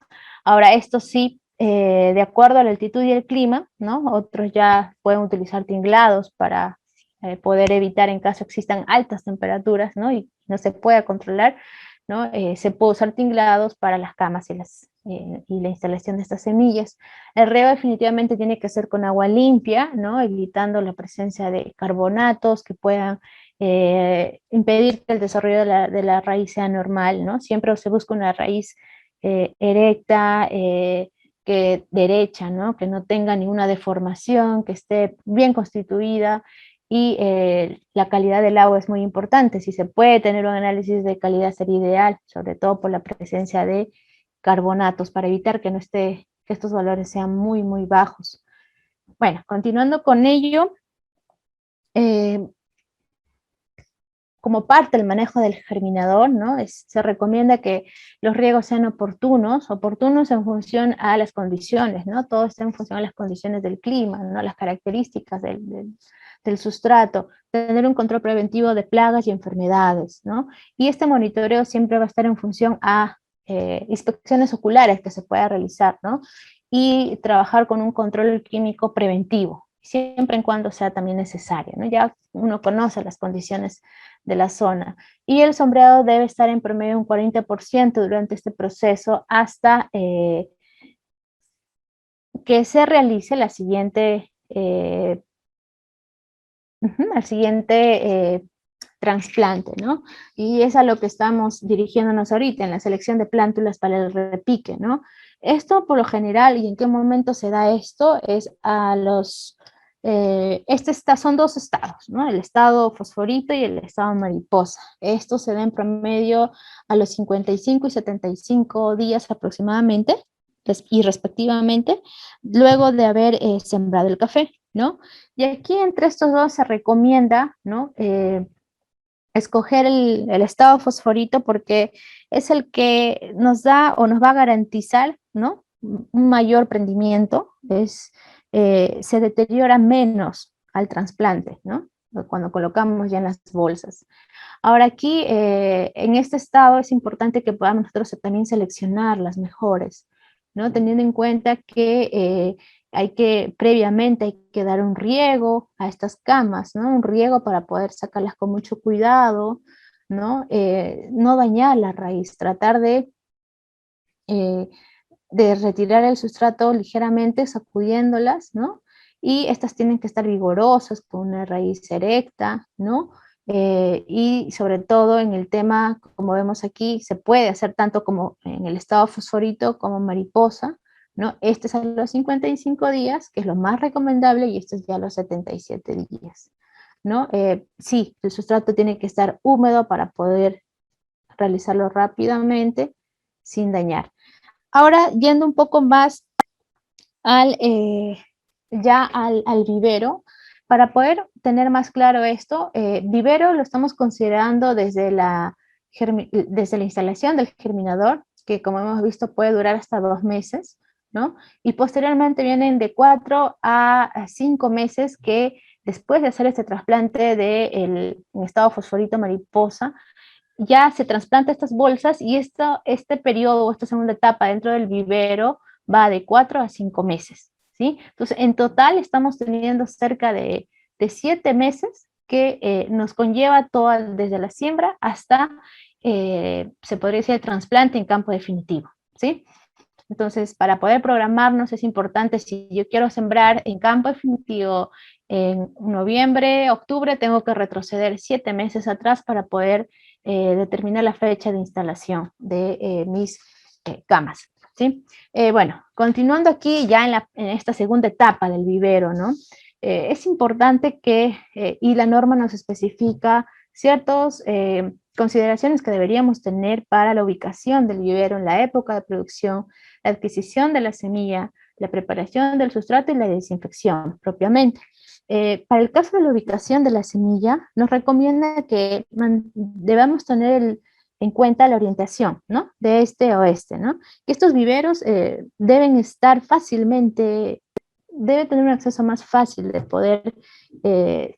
Ahora, esto sí, de acuerdo a la altitud y el clima, ¿no? Otros ya pueden utilizar tinglados para poder evitar en caso existan altas temperaturas, ¿no? Y no se pueda controlar, ¿no? Se puede usar tinglados para las camas y la instalación de estas semillas. El riego definitivamente tiene que ser con agua limpia, ¿no? Evitando la presencia de carbonatos que puedan impedir que el desarrollo de la raíz sea normal, ¿no? Siempre se busca una raíz erecta, que derecha, ¿no? Que no tenga ninguna deformación, que esté bien constituida y la calidad del agua es muy importante. Si se puede tener un análisis de calidad sería ideal, sobre todo por la presencia de carbonatos, para evitar que estos valores sean muy, muy bajos. Bueno, continuando con ello, como parte del manejo del germinador, ¿no? Se recomienda que los riegos sean oportunos en función a las condiciones, ¿no? Todo está en función a las condiciones del clima, ¿no? Las características del sustrato, tener un control preventivo de plagas y enfermedades, ¿no? Y este monitoreo siempre va a estar en función a inspecciones oculares que se pueda realizar, ¿no? Y trabajar con un control químico preventivo, siempre en cuando sea también necesario, ¿no? Ya uno conoce las condiciones de la zona. Y el sombreado debe estar en promedio un 40% durante este proceso hasta que se realice la siguiente al siguiente trasplante, ¿no? Y es a lo que estamos dirigiéndonos ahorita en la selección de plántulas para el repique, ¿no? Esto por lo general, ¿y en qué momento se da esto? Es a los Son dos estados, ¿no? El estado fosforito y el estado mariposa. Estos se dan promedio a los 55 y 75 días aproximadamente, y respectivamente, luego de haber sembrado el café, ¿no? Y aquí entre estos dos se recomienda, ¿no? Escoger el estado fosforito porque es el que nos da o nos va a garantizar, ¿no? Un mayor prendimiento, se deteriora menos al trasplante, ¿no? Cuando colocamos ya en las bolsas. Ahora aquí, en este estado, es importante que podamos nosotros también seleccionar las mejores, ¿no? Teniendo en cuenta que previamente hay que dar un riego a estas camas, ¿no? Un riego para poder sacarlas con mucho cuidado, ¿no? No dañar la raíz, tratar eh, de retirar el sustrato ligeramente, sacudiéndolas, ¿no? Y estas tienen que estar vigorosas, con una raíz erecta, ¿no? Y sobre todo en el tema, como vemos aquí, se puede hacer tanto como en el estado fosforito como mariposa, ¿no? Este es a los 55 días, que es lo más recomendable, y este es ya a los 77 días, ¿no? Sí, el sustrato tiene que estar húmedo para poder realizarlo rápidamente sin dañar. Ahora, yendo un poco más al, al vivero, para poder tener más claro esto, vivero lo estamos considerando desde la instalación del germinador, que como hemos visto puede durar hasta 2 meses, ¿no? Y posteriormente vienen de 4 a 5 meses que después de hacer este trasplante en estado fosforito mariposa, ya se trasplanta estas bolsas y este periodo o esta segunda etapa dentro del vivero va de 4 a 5 meses, ¿sí? Entonces, en total estamos teniendo cerca de 7 meses que nos conlleva desde la siembra hasta, se podría decir, el trasplante en campo definitivo, ¿sí? Entonces, para poder programarnos es importante, si yo quiero sembrar en campo definitivo en noviembre, octubre, tengo que retroceder 7 meses atrás para poder determinar la fecha de instalación de mis camas, ¿sí? Bueno, continuando aquí ya en esta segunda etapa del vivero, ¿no? Es importante y la norma nos especifica ciertas consideraciones que deberíamos tener para la ubicación del vivero en la época de producción, la adquisición de la semilla, la preparación del sustrato y la desinfección propiamente. Para el caso de la ubicación de la semilla, nos recomienda que debamos tener en cuenta la orientación, ¿no? De este a oeste, ¿no? Que estos viveros deben estar debe tener un acceso más fácil de poder eh,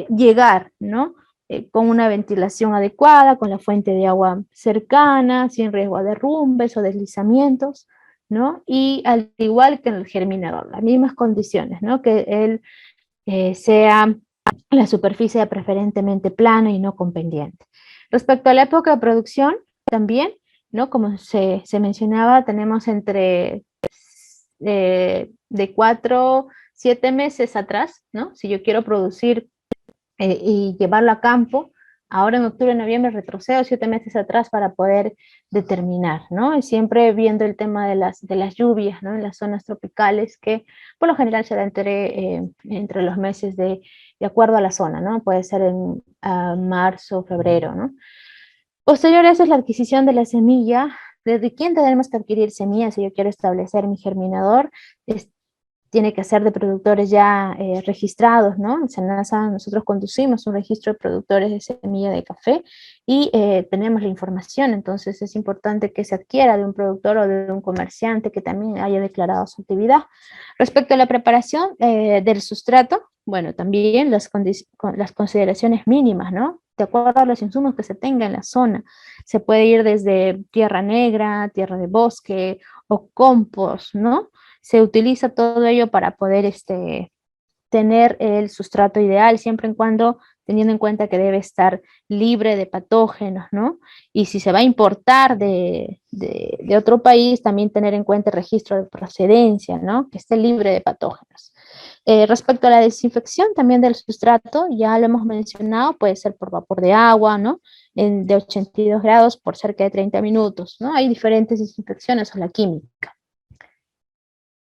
llegar, ¿no? Con una ventilación adecuada, con la fuente de agua cercana, sin riesgo a derrumbes o deslizamientos, ¿no? Y al igual que en el germinador, las mismas condiciones, ¿no? Que él sea la superficie preferentemente plana y no con pendiente. Respecto a la época de producción, también, ¿no? Como se mencionaba, tenemos de 4 a 7 meses atrás, ¿no? Si yo quiero producir y llevarlo a campo, ahora en octubre, noviembre retrocedo 7 meses atrás para poder determinar, ¿no? Y siempre viendo el tema de las lluvias, ¿no? En las zonas tropicales, que por lo general se da entre los meses de acuerdo a la zona, ¿no? Puede ser en marzo, febrero, ¿no? Posterior a eso es la adquisición de la semilla. ¿Desde quién tenemos que adquirir semillas si yo quiero establecer mi germinador? Tiene que ser de productores ya registrados, ¿no? En SENASA nosotros conducimos un registro de productores de semilla de café y tenemos la información, entonces es importante que se adquiera de un productor o de un comerciante que también haya declarado su actividad. Respecto a la preparación del sustrato, bueno, también las consideraciones mínimas, ¿no? De acuerdo a los insumos que se tenga en la zona. Se puede ir desde tierra negra, tierra de bosque o compost, ¿no? Se utiliza todo ello para poder tener el sustrato ideal, siempre y cuando teniendo en cuenta que debe estar libre de patógenos, ¿no? Y si se va a importar de otro país, también tener en cuenta el registro de procedencia, ¿no? Que esté libre de patógenos. Respecto a la desinfección también del sustrato, ya lo hemos mencionado, puede ser por vapor de agua, ¿no? De 82 grados por cerca de 30 minutos, ¿no? Hay diferentes desinfecciones o la química.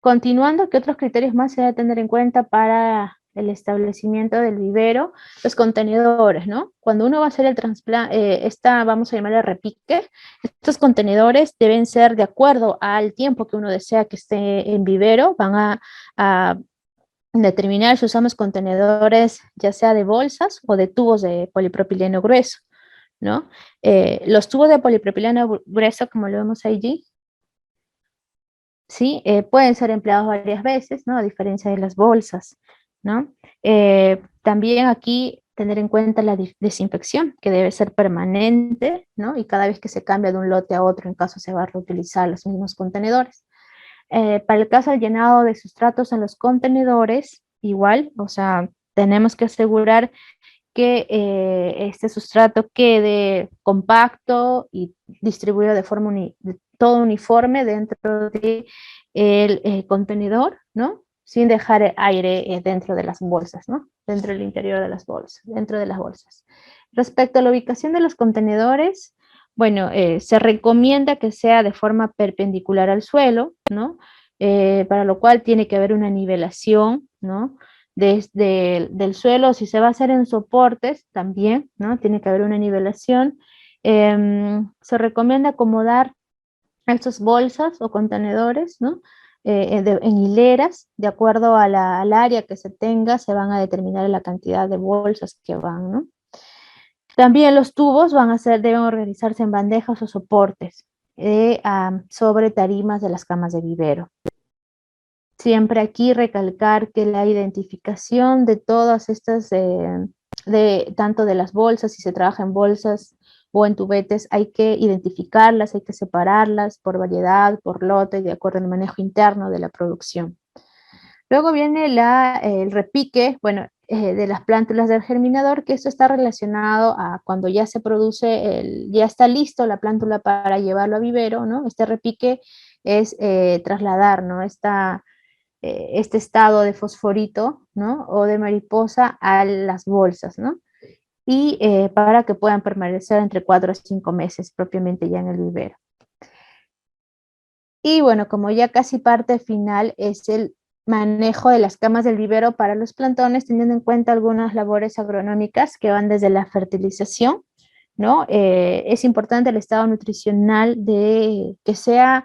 Continuando, ¿qué otros criterios más se debe tener en cuenta para el establecimiento del vivero? Los contenedores, ¿no? Cuando uno va a hacer el trasplante, vamos a llamarle repique, estos contenedores deben ser de acuerdo al tiempo que uno desea que esté en vivero, a determinar si usamos contenedores ya sea de bolsas o de tubos de polipropileno grueso, ¿no? Los tubos de polipropileno grueso, como lo vemos allí, ¿sí? Pueden ser empleados varias veces, ¿no? A diferencia de las bolsas, ¿no? También aquí tener en cuenta la desinfección, que debe ser permanente, ¿no? Y cada vez que se cambia de un lote a otro, en caso se va a reutilizar los mismos contenedores. Para el caso del llenado de sustratos en los contenedores, igual, o sea, tenemos que asegurar que este sustrato quede compacto y distribuido de forma todo uniforme dentro del contenedor, ¿no? Sin dejar aire dentro de las bolsas, ¿no? Dentro del interior de las bolsas, dentro de las bolsas. Respecto a la ubicación de los contenedores, bueno, se recomienda que sea de forma perpendicular al suelo, ¿no? Para lo cual tiene que haber una nivelación, ¿no? Desde del suelo, si se va a hacer en soportes, también, ¿no? Tiene que haber una nivelación. Se recomienda acomodar estas bolsas o contenedores, ¿no? En hileras, de acuerdo a al área que se tenga, se van a determinar la cantidad de bolsas que van, ¿no? También los tubos deben organizarse en bandejas o soportes sobre tarimas de las camas de vivero. Siempre aquí recalcar que la identificación de todas estas, tanto de las bolsas, si se trabaja en bolsas o en tubetes, hay que identificarlas, hay que separarlas por variedad, por lote, de acuerdo al manejo interno de la producción. Luego viene el repique, bueno, de las plántulas del germinador, que esto está relacionado a cuando ya se produce, ya está listo la plántula para llevarlo a vivero, ¿no? Este repique es trasladar, ¿no? Este estado de fosforito, ¿no? O de mariposa a las bolsas, ¿no? Y para que puedan permanecer entre 4 a 5 meses propiamente ya en el vivero. Y bueno, como ya casi parte final es el manejo de las camas del vivero para los plantones, teniendo en cuenta algunas labores agronómicas que van desde la fertilización, ¿no? Es importante el estado nutricional que sea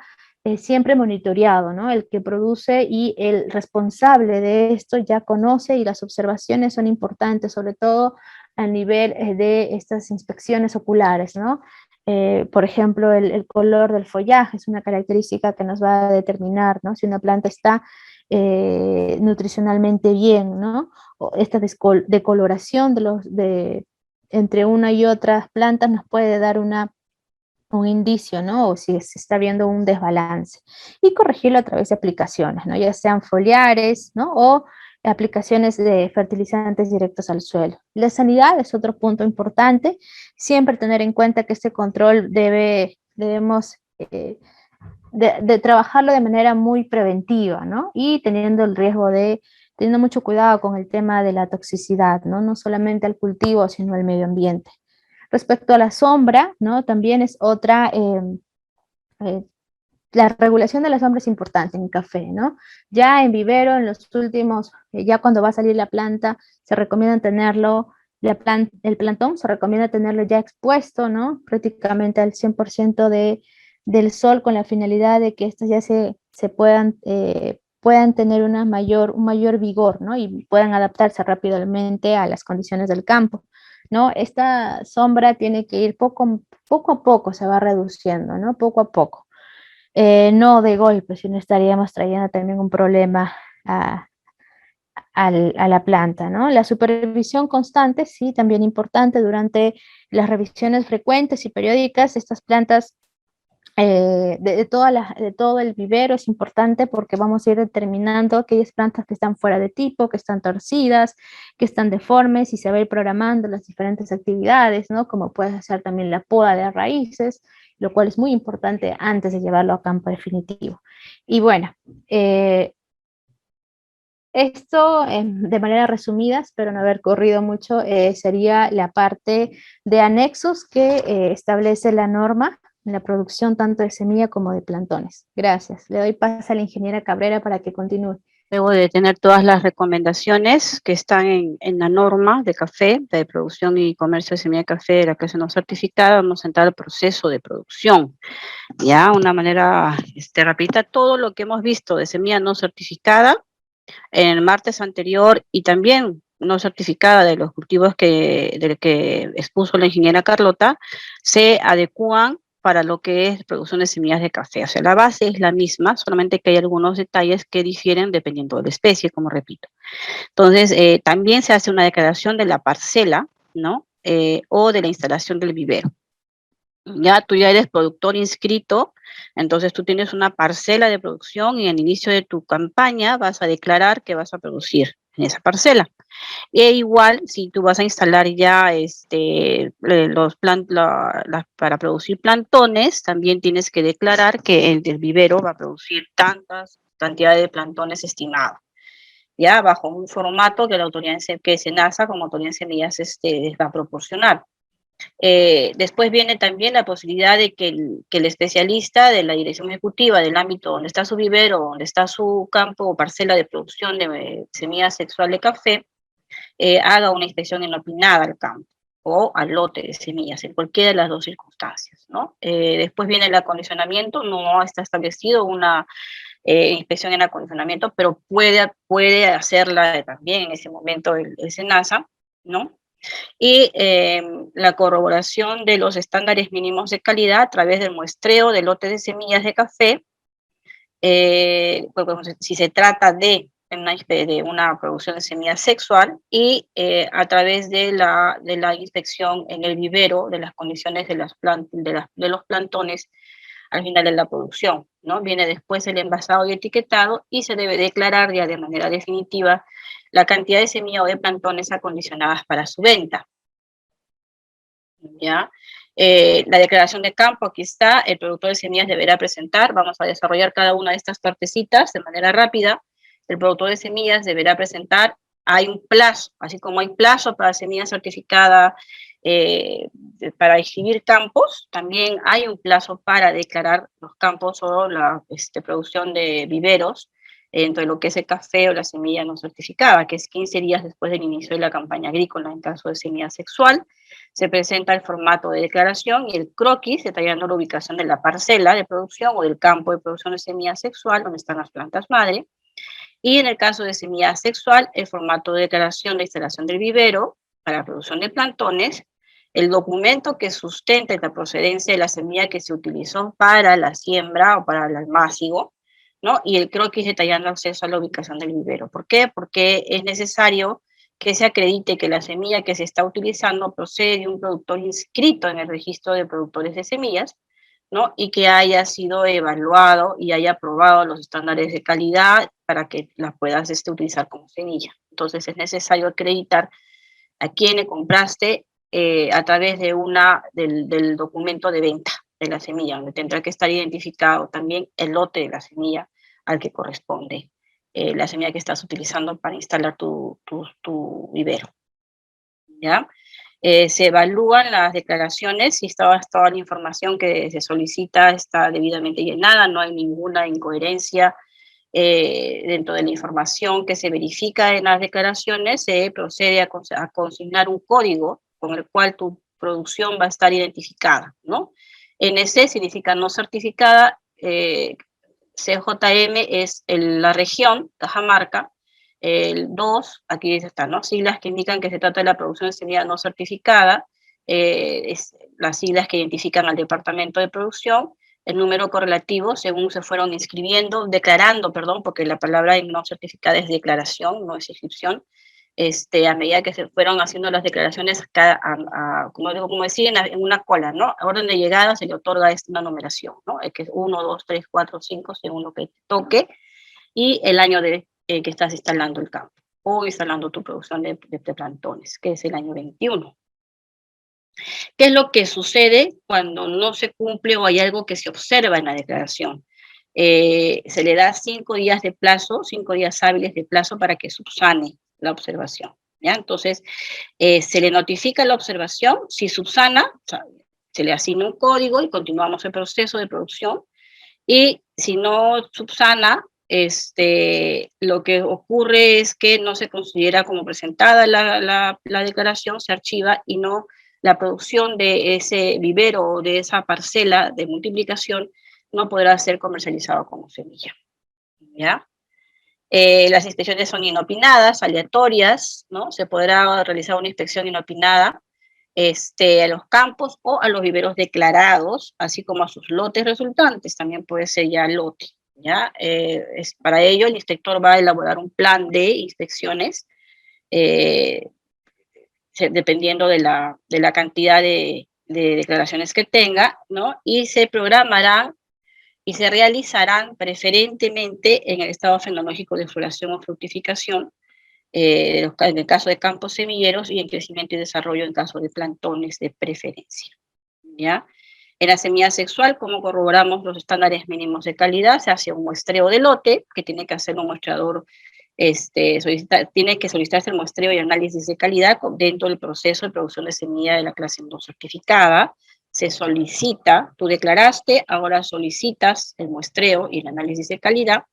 siempre monitoreado, ¿no? El que produce y el responsable de esto ya conoce y las observaciones son importantes, sobre todo a nivel de estas inspecciones oculares, ¿no? Por ejemplo, el color del follaje es una característica que nos va a determinar, ¿no? Si una planta está nutricionalmente bien, ¿no? O esta decoloración entre una y otras plantas nos puede dar un indicio, ¿no? O si se está viendo un desbalance. Y corregirlo a través de aplicaciones, ¿no? Ya sean foliares, ¿no? O aplicaciones de fertilizantes directos al suelo. La sanidad es otro punto importante. Siempre tener en cuenta que este control debemos de trabajarlo de manera muy preventiva, ¿no? Y teniendo mucho cuidado con el tema de la toxicidad, ¿no? No solamente al cultivo, sino al medio ambiente. Respecto a la sombra, ¿no? También es eh, la regulación de la sombra es importante en café, ¿no? Ya en vivero, en los últimos, ya cuando va a salir la planta, se recomienda tenerlo, el plantón se recomienda tenerlo ya expuesto, ¿no? Prácticamente al 100% del sol con la finalidad de que estos ya se puedan tener un mayor vigor, ¿no? Y puedan adaptarse rápidamente a las condiciones del campo, ¿no? Esta sombra tiene que ir poco a poco, se va reduciendo, ¿no? Poco a poco. No de golpe, si no estaríamos trayendo también un problema a, a la planta, ¿no? La supervisión constante, sí, también importante durante las revisiones frecuentes y periódicas. Estas plantas de todo el vivero es importante porque vamos a ir determinando aquellas plantas que están fuera de tipo, que están torcidas, que están deformes y se va a ir programando las diferentes actividades, ¿no? Como puede ser también la poda de raíces, lo cual es muy importante antes de llevarlo a campo definitivo. Y bueno, esto de manera resumida, espero no haber corrido mucho, sería la parte de anexos que establece la norma, en la producción tanto de semilla como de plantones. Gracias. Le doy paso a la ingeniera Cabrera para que continúe. Luego de tener todas las recomendaciones que están en la norma de café, de producción y comercio de semilla de café de la clase no certificada, vamos a entrar al proceso de producción. Ya, una manera rapidita, todo lo que hemos visto de semilla no certificada en el martes anterior y también no certificada de los cultivos que expuso la ingeniera Carlota, se adecúan para lo que es producción de semillas de café. O sea, la base es la misma, solamente que hay algunos detalles que difieren dependiendo de la especie, como repito. Entonces, también se hace una declaración de la parcela, ¿no? O de la instalación del vivero. Ya tú ya eres productor inscrito, entonces tú tienes una parcela de producción y al inicio de tu campaña vas a declarar que vas a producir en esa parcela. E igual, si tú vas a instalar ya para producir plantones, también tienes que declarar que el del vivero va a producir tantas cantidades de plantones estimadas, ya bajo un formato que la autoridad que SENASA como autoridad en semillas les va a proporcionar. Después viene también la posibilidad de que el especialista de la dirección ejecutiva del ámbito donde está su vivero, donde está su campo o parcela de producción de semilla sexual de café, haga una inspección inopinada al campo o al lote de semillas, en cualquiera de las dos circunstancias, ¿no? Después viene el acondicionamiento, no está establecido una inspección en acondicionamiento, pero puede hacerla también en ese momento el SENASA, ¿no? Y la corroboración de los estándares mínimos de calidad a través del muestreo de lotes de semillas de café, si se trata de una producción de semilla sexual y a través de la inspección en el vivero de las condiciones de los plantones al final de la producción, ¿no? Viene después el envasado y etiquetado y se debe declarar ya de manera definitiva la cantidad de semilla o de plantones acondicionadas para su venta. ¿Ya? La declaración de campo, aquí está, el productor de semillas deberá presentar, vamos a desarrollar cada una de estas partecitas de manera rápida. El productor de semillas deberá presentar, hay un plazo, así como hay plazo para semilla certificada, para exhibir campos, también hay un plazo para declarar los campos o la producción de viveros entre lo que es el café o la semilla no certificada, que es 15 días después del inicio de la campaña agrícola en caso de semilla sexual. Se presenta el formato de declaración y el croquis detallando la ubicación de la parcela de producción o del campo de producción de semilla sexual donde están las plantas madre. Y en el caso de semilla sexual, el formato de declaración de instalación del vivero para la producción de plantones, el documento que sustente la procedencia de la semilla que se utilizó para la siembra o para el almácigo, ¿no? Y el croquis detallando acceso a la ubicación del vivero. ¿Por qué? Porque es necesario que se acredite que la semilla que se está utilizando procede de un productor inscrito en el registro de productores de semillas, ¿no? Y que haya sido evaluado y haya aprobado los estándares de calidad para que las puedas utilizar como semilla. Entonces es necesario acreditar a quién le compraste a través de del documento de venta de la semilla, donde tendrá que estar identificado también el lote de la semilla al que corresponde la semilla que estás utilizando para instalar tu vivero, ¿ya? Se evalúan las declaraciones, si toda la información que se solicita está debidamente llenada, no hay ninguna incoherencia dentro de la información que se verifica en las declaraciones, se procede a consignar un código con el cual tu producción va a estar identificada, ¿no? NC significa no certificada, CJM es la región, Cajamarca, el 2, aquí están, ¿no? Siglas que indican que se trata de la producción de semilla no certificada, es las siglas que identifican al departamento de producción, el número correlativo según se fueron inscribiendo, declarando, perdón, porque la palabra no certificada es declaración, no es inscripción, a medida que se fueron haciendo las declaraciones, como decía, en una cola, ¿no? A orden de llegada se le otorga una numeración, ¿no? Que es 1, 2, 3, 4, 5, según lo que te toque, y el año que estás instalando el campo, o instalando tu producción de plantones, que es el año 21. ¿Qué es lo que sucede cuando no se cumple o hay algo que se observa en la declaración? Se le da 5 días de plazo, 5 días hábiles de plazo para que subsane la observación, ¿ya? Entonces, se le notifica la observación, si subsana, o sea, se le asigna un código y continuamos el proceso de producción. Y si no subsana, lo que ocurre es que no se considera como presentada la declaración, se archiva y no la producción de ese vivero o de esa parcela de multiplicación no podrá ser comercializado como semilla. ¿Ya? Las inspecciones son inopinadas, aleatorias, ¿no? Se podrá realizar una inspección inopinada a los campos o a los viveros declarados, así como a sus lotes resultantes, también puede ser ya lote, ¿ya? Para ello, el inspector va a elaborar un plan de inspecciones, eh, dependiendo de la cantidad de declaraciones que tenga, ¿no? Y se programarán y se realizarán preferentemente en el estado fenológico de floración o fructificación, en el caso de campos semilleros, y en crecimiento y desarrollo en caso de plantones de preferencia. ¿Ya? En la semilla sexual, como corroboramos los estándares mínimos de calidad, se hace un muestreo de lote, que tiene que hacer un muestreador, tiene que solicitarse el muestreo y análisis de calidad dentro del proceso de producción de semilla de la clase 2 certificada. Se solicita, tú declaraste, ahora solicitas el muestreo y el análisis de calidad.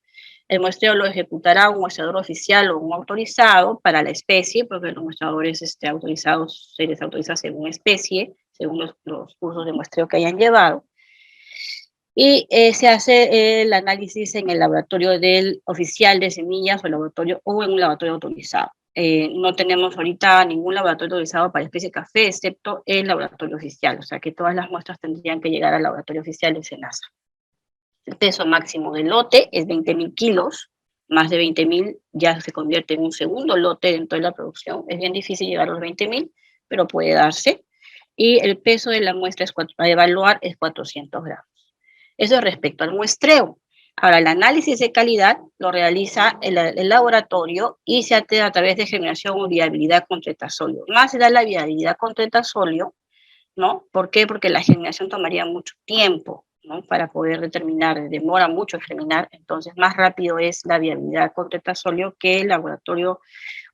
El muestreo lo ejecutará un muestreador oficial o un autorizado para la especie, porque los muestreadores autorizados se les autoriza según especie, según los cursos de muestreo que hayan llevado. Y se hace el análisis en el laboratorio del oficial de semillas o en un laboratorio autorizado. No tenemos ahorita ningún laboratorio autorizado para especie café, excepto el laboratorio oficial, o sea que todas las muestras tendrían que llegar al laboratorio oficial de SENASA. El peso máximo del lote es 20.000 kilos, más de 20.000 ya se convierte en un segundo lote dentro de la producción. Es bien difícil llegar a los 20.000, pero puede darse. Y el peso de la muestra a evaluar es 400 gramos. Eso respecto al muestreo. Ahora, el análisis de calidad lo realiza el laboratorio y se hace a través de germinación o viabilidad con tetrasolio. Más se da la viabilidad con tetrasolio, ¿no? ¿Por qué? Porque la germinación tomaría mucho tiempo, ¿no? Para poder determinar, demora mucho germinar, entonces más rápido es la viabilidad con tetrasolio que el laboratorio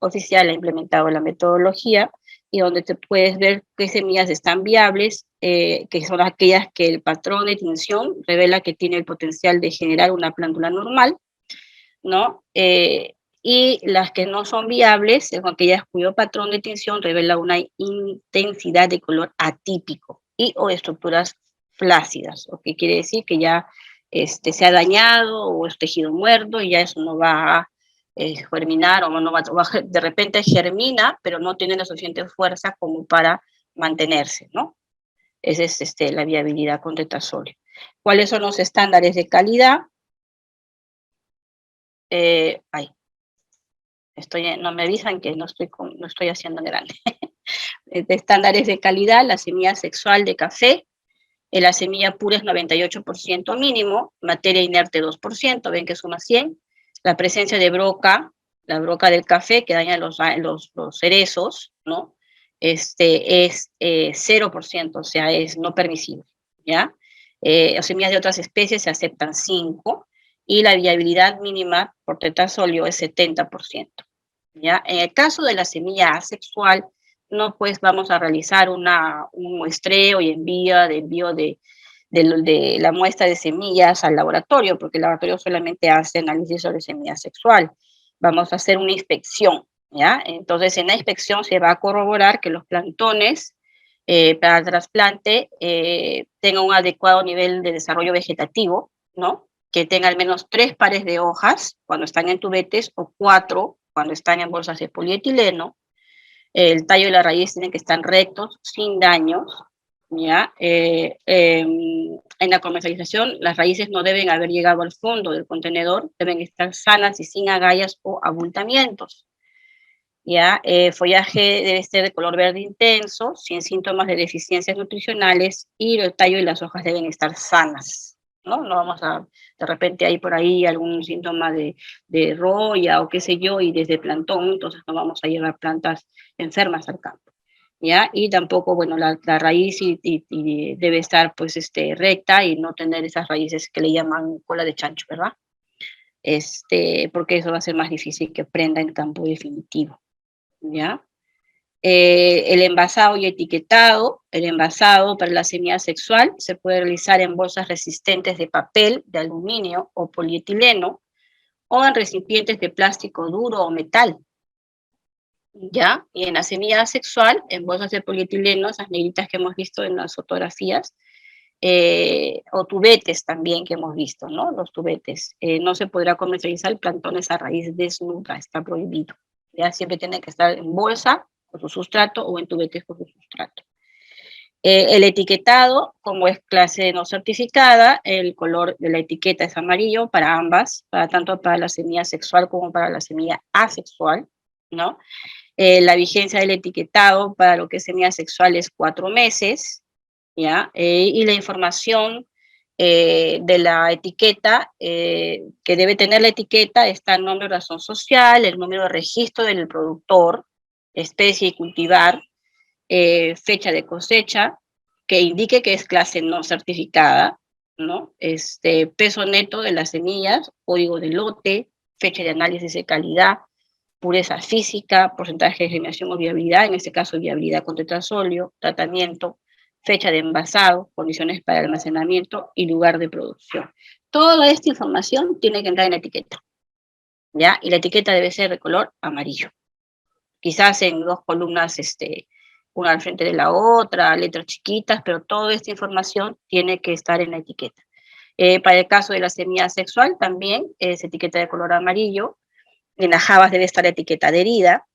oficial ha implementado la metodología y donde te puedes ver qué semillas están viables, que son aquellas que el patrón de tinción revela que tiene el potencial de generar una plántula normal, ¿no? Y las que no son viables son aquellas cuyo patrón de tinción revela una intensidad de color atípico o estructuras flácidas, lo que quiere decir que ya se ha dañado o es tejido muerto y ya eso no va a germinar o no va, de repente germina, pero no tiene la suficiente fuerza como para mantenerse, ¿no? Esa es la viabilidad con tetrasolio. ¿Cuáles son los estándares de calidad? No me avisan que no estoy haciendo grande. De estándares de calidad, la semilla sexual de café, la semilla pura es 98% mínimo, materia inerte 2%, ven que suma 100. La presencia de broca, la broca del café que daña los cerezos, ¿no? Es 0%, o sea, es no permisible, ¿ya? Las semillas de otras especies se aceptan 5, y la viabilidad mínima por tetrasolio es 70%. ¿Ya? En el caso de la semilla asexual, no pues vamos a realizar un muestreo y envío de la muestra de semillas al laboratorio, porque el laboratorio solamente hace análisis sobre semilla sexual. Vamos a hacer una inspección, ¿ya? Entonces, en la inspección se va a corroborar que los plantones para el trasplante tengan un adecuado nivel de desarrollo vegetativo, ¿no? Que tenga al menos 3 pares de hojas cuando están en tubetes o 4 cuando están en bolsas de polietileno. El tallo y la raíz tienen que estar rectos, sin daños, ¿ya? En la comercialización, las raíces no deben haber llegado al fondo del contenedor, deben estar sanas y sin agallas o abultamientos, ¿ya? Follaje debe ser de color verde intenso, sin síntomas de deficiencias nutricionales, y el tallo y las hojas deben estar sanas, ¿no? No vamos a, de repente hay por ahí algún síntoma de roya o qué sé yo, y desde plantón, entonces no vamos a llevar plantas enfermas al campo, ¿ya? Y tampoco, bueno, la raíz y debe estar pues recta y no tener esas raíces que le llaman cola de chancho, ¿verdad? Porque eso va a ser más difícil que prenda en campo definitivo, ¿ya? El envasado y etiquetado. El envasado para la semilla sexual se puede realizar en bolsas resistentes de papel, de aluminio o polietileno, o en recipientes de plástico duro o metal. ¿Ya? Y en la semilla sexual, en bolsas de polietileno, esas negritas que hemos visto en las fotografías, o tubetes también que hemos visto, ¿no? Los tubetes. No se podrá comercializar plantones a raíz desnuda, está prohibido. Ya siempre tiene que estar en bolsa con su sustrato o en tubetes con su sustrato. El etiquetado, como es clase no certificada, el color de la etiqueta es amarillo para ambas, tanto para la semilla sexual como para la semilla asexual, ¿no? La vigencia del etiquetado para lo que es semilla sexual es 4 meses, ¿ya? Y la información de la etiqueta, que debe tener la etiqueta, está el nombre, razón social, el número de registro del productor, especie y cultivar, fecha de cosecha, que indique que es clase no certificada, ¿no? Peso neto de las semillas, código de lote, fecha de análisis de calidad, pureza física, porcentaje de germinación o viabilidad, en este caso viabilidad con tetrasóleo, tratamiento, fecha de envasado, condiciones para almacenamiento y lugar de producción. Toda esta información tiene que entrar en la etiqueta, ¿ya? Y la etiqueta debe ser de color amarillo. Quizás en 2 columnas, una al frente de la otra, letras chiquitas, pero toda esta información tiene que estar en la etiqueta. Para el caso de la semilla sexual también es etiqueta de color amarillo. En las jabas debe estar etiqueta adherida,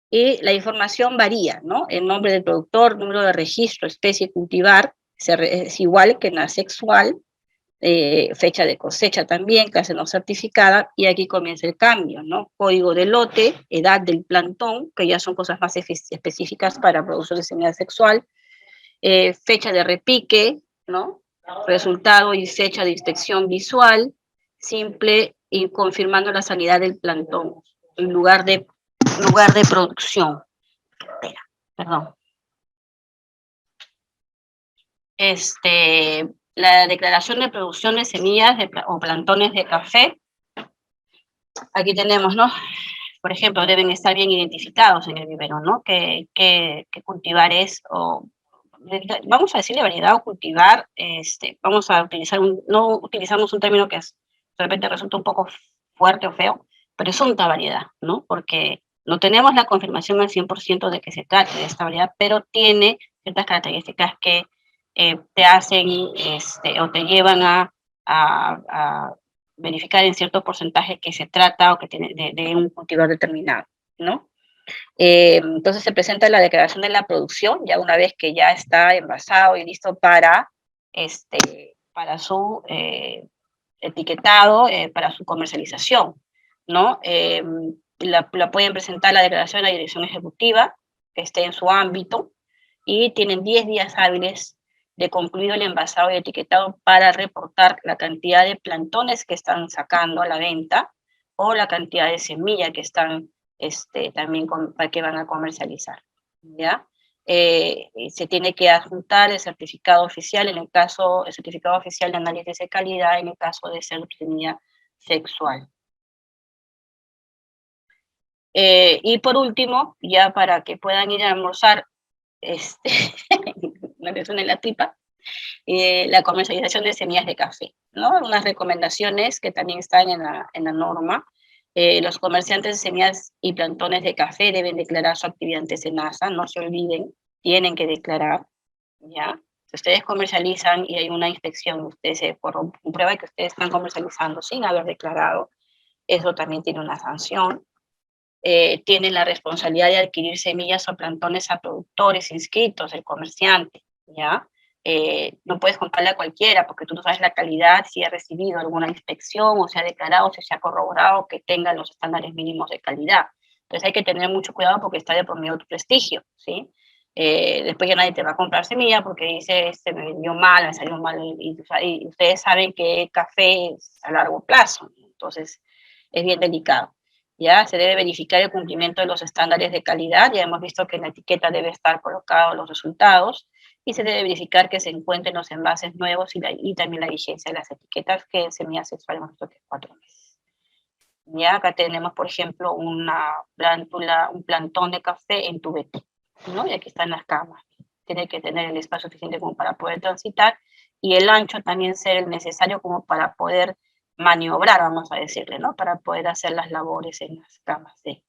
y la información varía, ¿no? El nombre del productor, número de registro, especie, cultivar, es igual que en la sexual, fecha de cosecha también, clase no certificada, y aquí comienza el cambio, ¿no? Código de lote, edad del plantón, que ya son cosas más específicas para producción de semilla sexual, fecha de repique, ¿no? Resultado y fecha de inspección visual, simple y confirmando la sanidad del plantón, en lugar de producción. Espera, perdón. La declaración de producción de semillas o plantones de café. Aquí tenemos, ¿no? Por ejemplo, deben estar bien identificados en el vivero, ¿no? ¿Qué cultivar es? O, vamos a decirle variedad o cultivar, vamos a utilizar no utilizamos un término que de repente resulta un poco fuerte o feo, pero es una variedad, ¿no? Porque no tenemos la confirmación al 100% de que se trate de esta variedad, pero tiene ciertas características que te hacen o te llevan a verificar en cierto porcentaje que se trata o que tiene de un cultivar determinado, ¿no? Entonces se presenta la declaración de la producción, ya una vez que ya está envasado y listo para su etiquetado, para su comercialización, ¿no? La pueden presentar la declaración a la dirección ejecutiva, que esté en su ámbito, y tienen 10 días hábiles de concluido el envasado y etiquetado para reportar la cantidad de plantones que están sacando a la venta o la cantidad de semilla que están también para que van a comercializar, ¿ya? Se tiene que adjuntar el certificado oficial el certificado oficial de análisis de calidad en el caso de ser semilla sexual. Y por último, ya para que puedan ir a almorzar, me resuena en la tripa, la comercialización de semillas de café, ¿no? Unas recomendaciones que también están en la norma. Los comerciantes de semillas y plantones de café deben declarar su actividad ante SENASA, no se olviden, tienen que declarar, ¿ya? Si ustedes comercializan y hay una inspección, ustedes se comprueba que ustedes están comercializando sin haber declarado, eso también tiene una sanción. Tienen la responsabilidad de adquirir semillas o plantones a productores inscritos, el comerciante, ¿ya? No puedes comprarle a cualquiera porque tú no sabes la calidad, si ha recibido alguna inspección o se ha declarado, si se ha corroborado que tenga los estándares mínimos de calidad. Entonces hay que tener mucho cuidado porque está de por medio tu prestigio, ¿sí? Después ya nadie te va a comprar semilla porque dice, me vendió mal, me salió mal, y ustedes saben que café es a largo plazo, entonces es bien delicado. Ya se debe verificar el cumplimiento de los estándares de calidad, ya hemos visto que en la etiqueta debe estar colocados los resultados, y se debe verificar que se encuentren los envases nuevos y también la vigencia de las etiquetas, que en semillas sexuales hemos visto que es 4 meses. Ya acá tenemos, por ejemplo, una plántula, un plantón de café en tubete, ¿no? Y aquí están las camas. Tiene que tener el espacio suficiente como para poder transitar y el ancho también ser el necesario como para poder maniobrar, vamos a decirle, ¿no? Para poder hacer las labores en las camas, sí.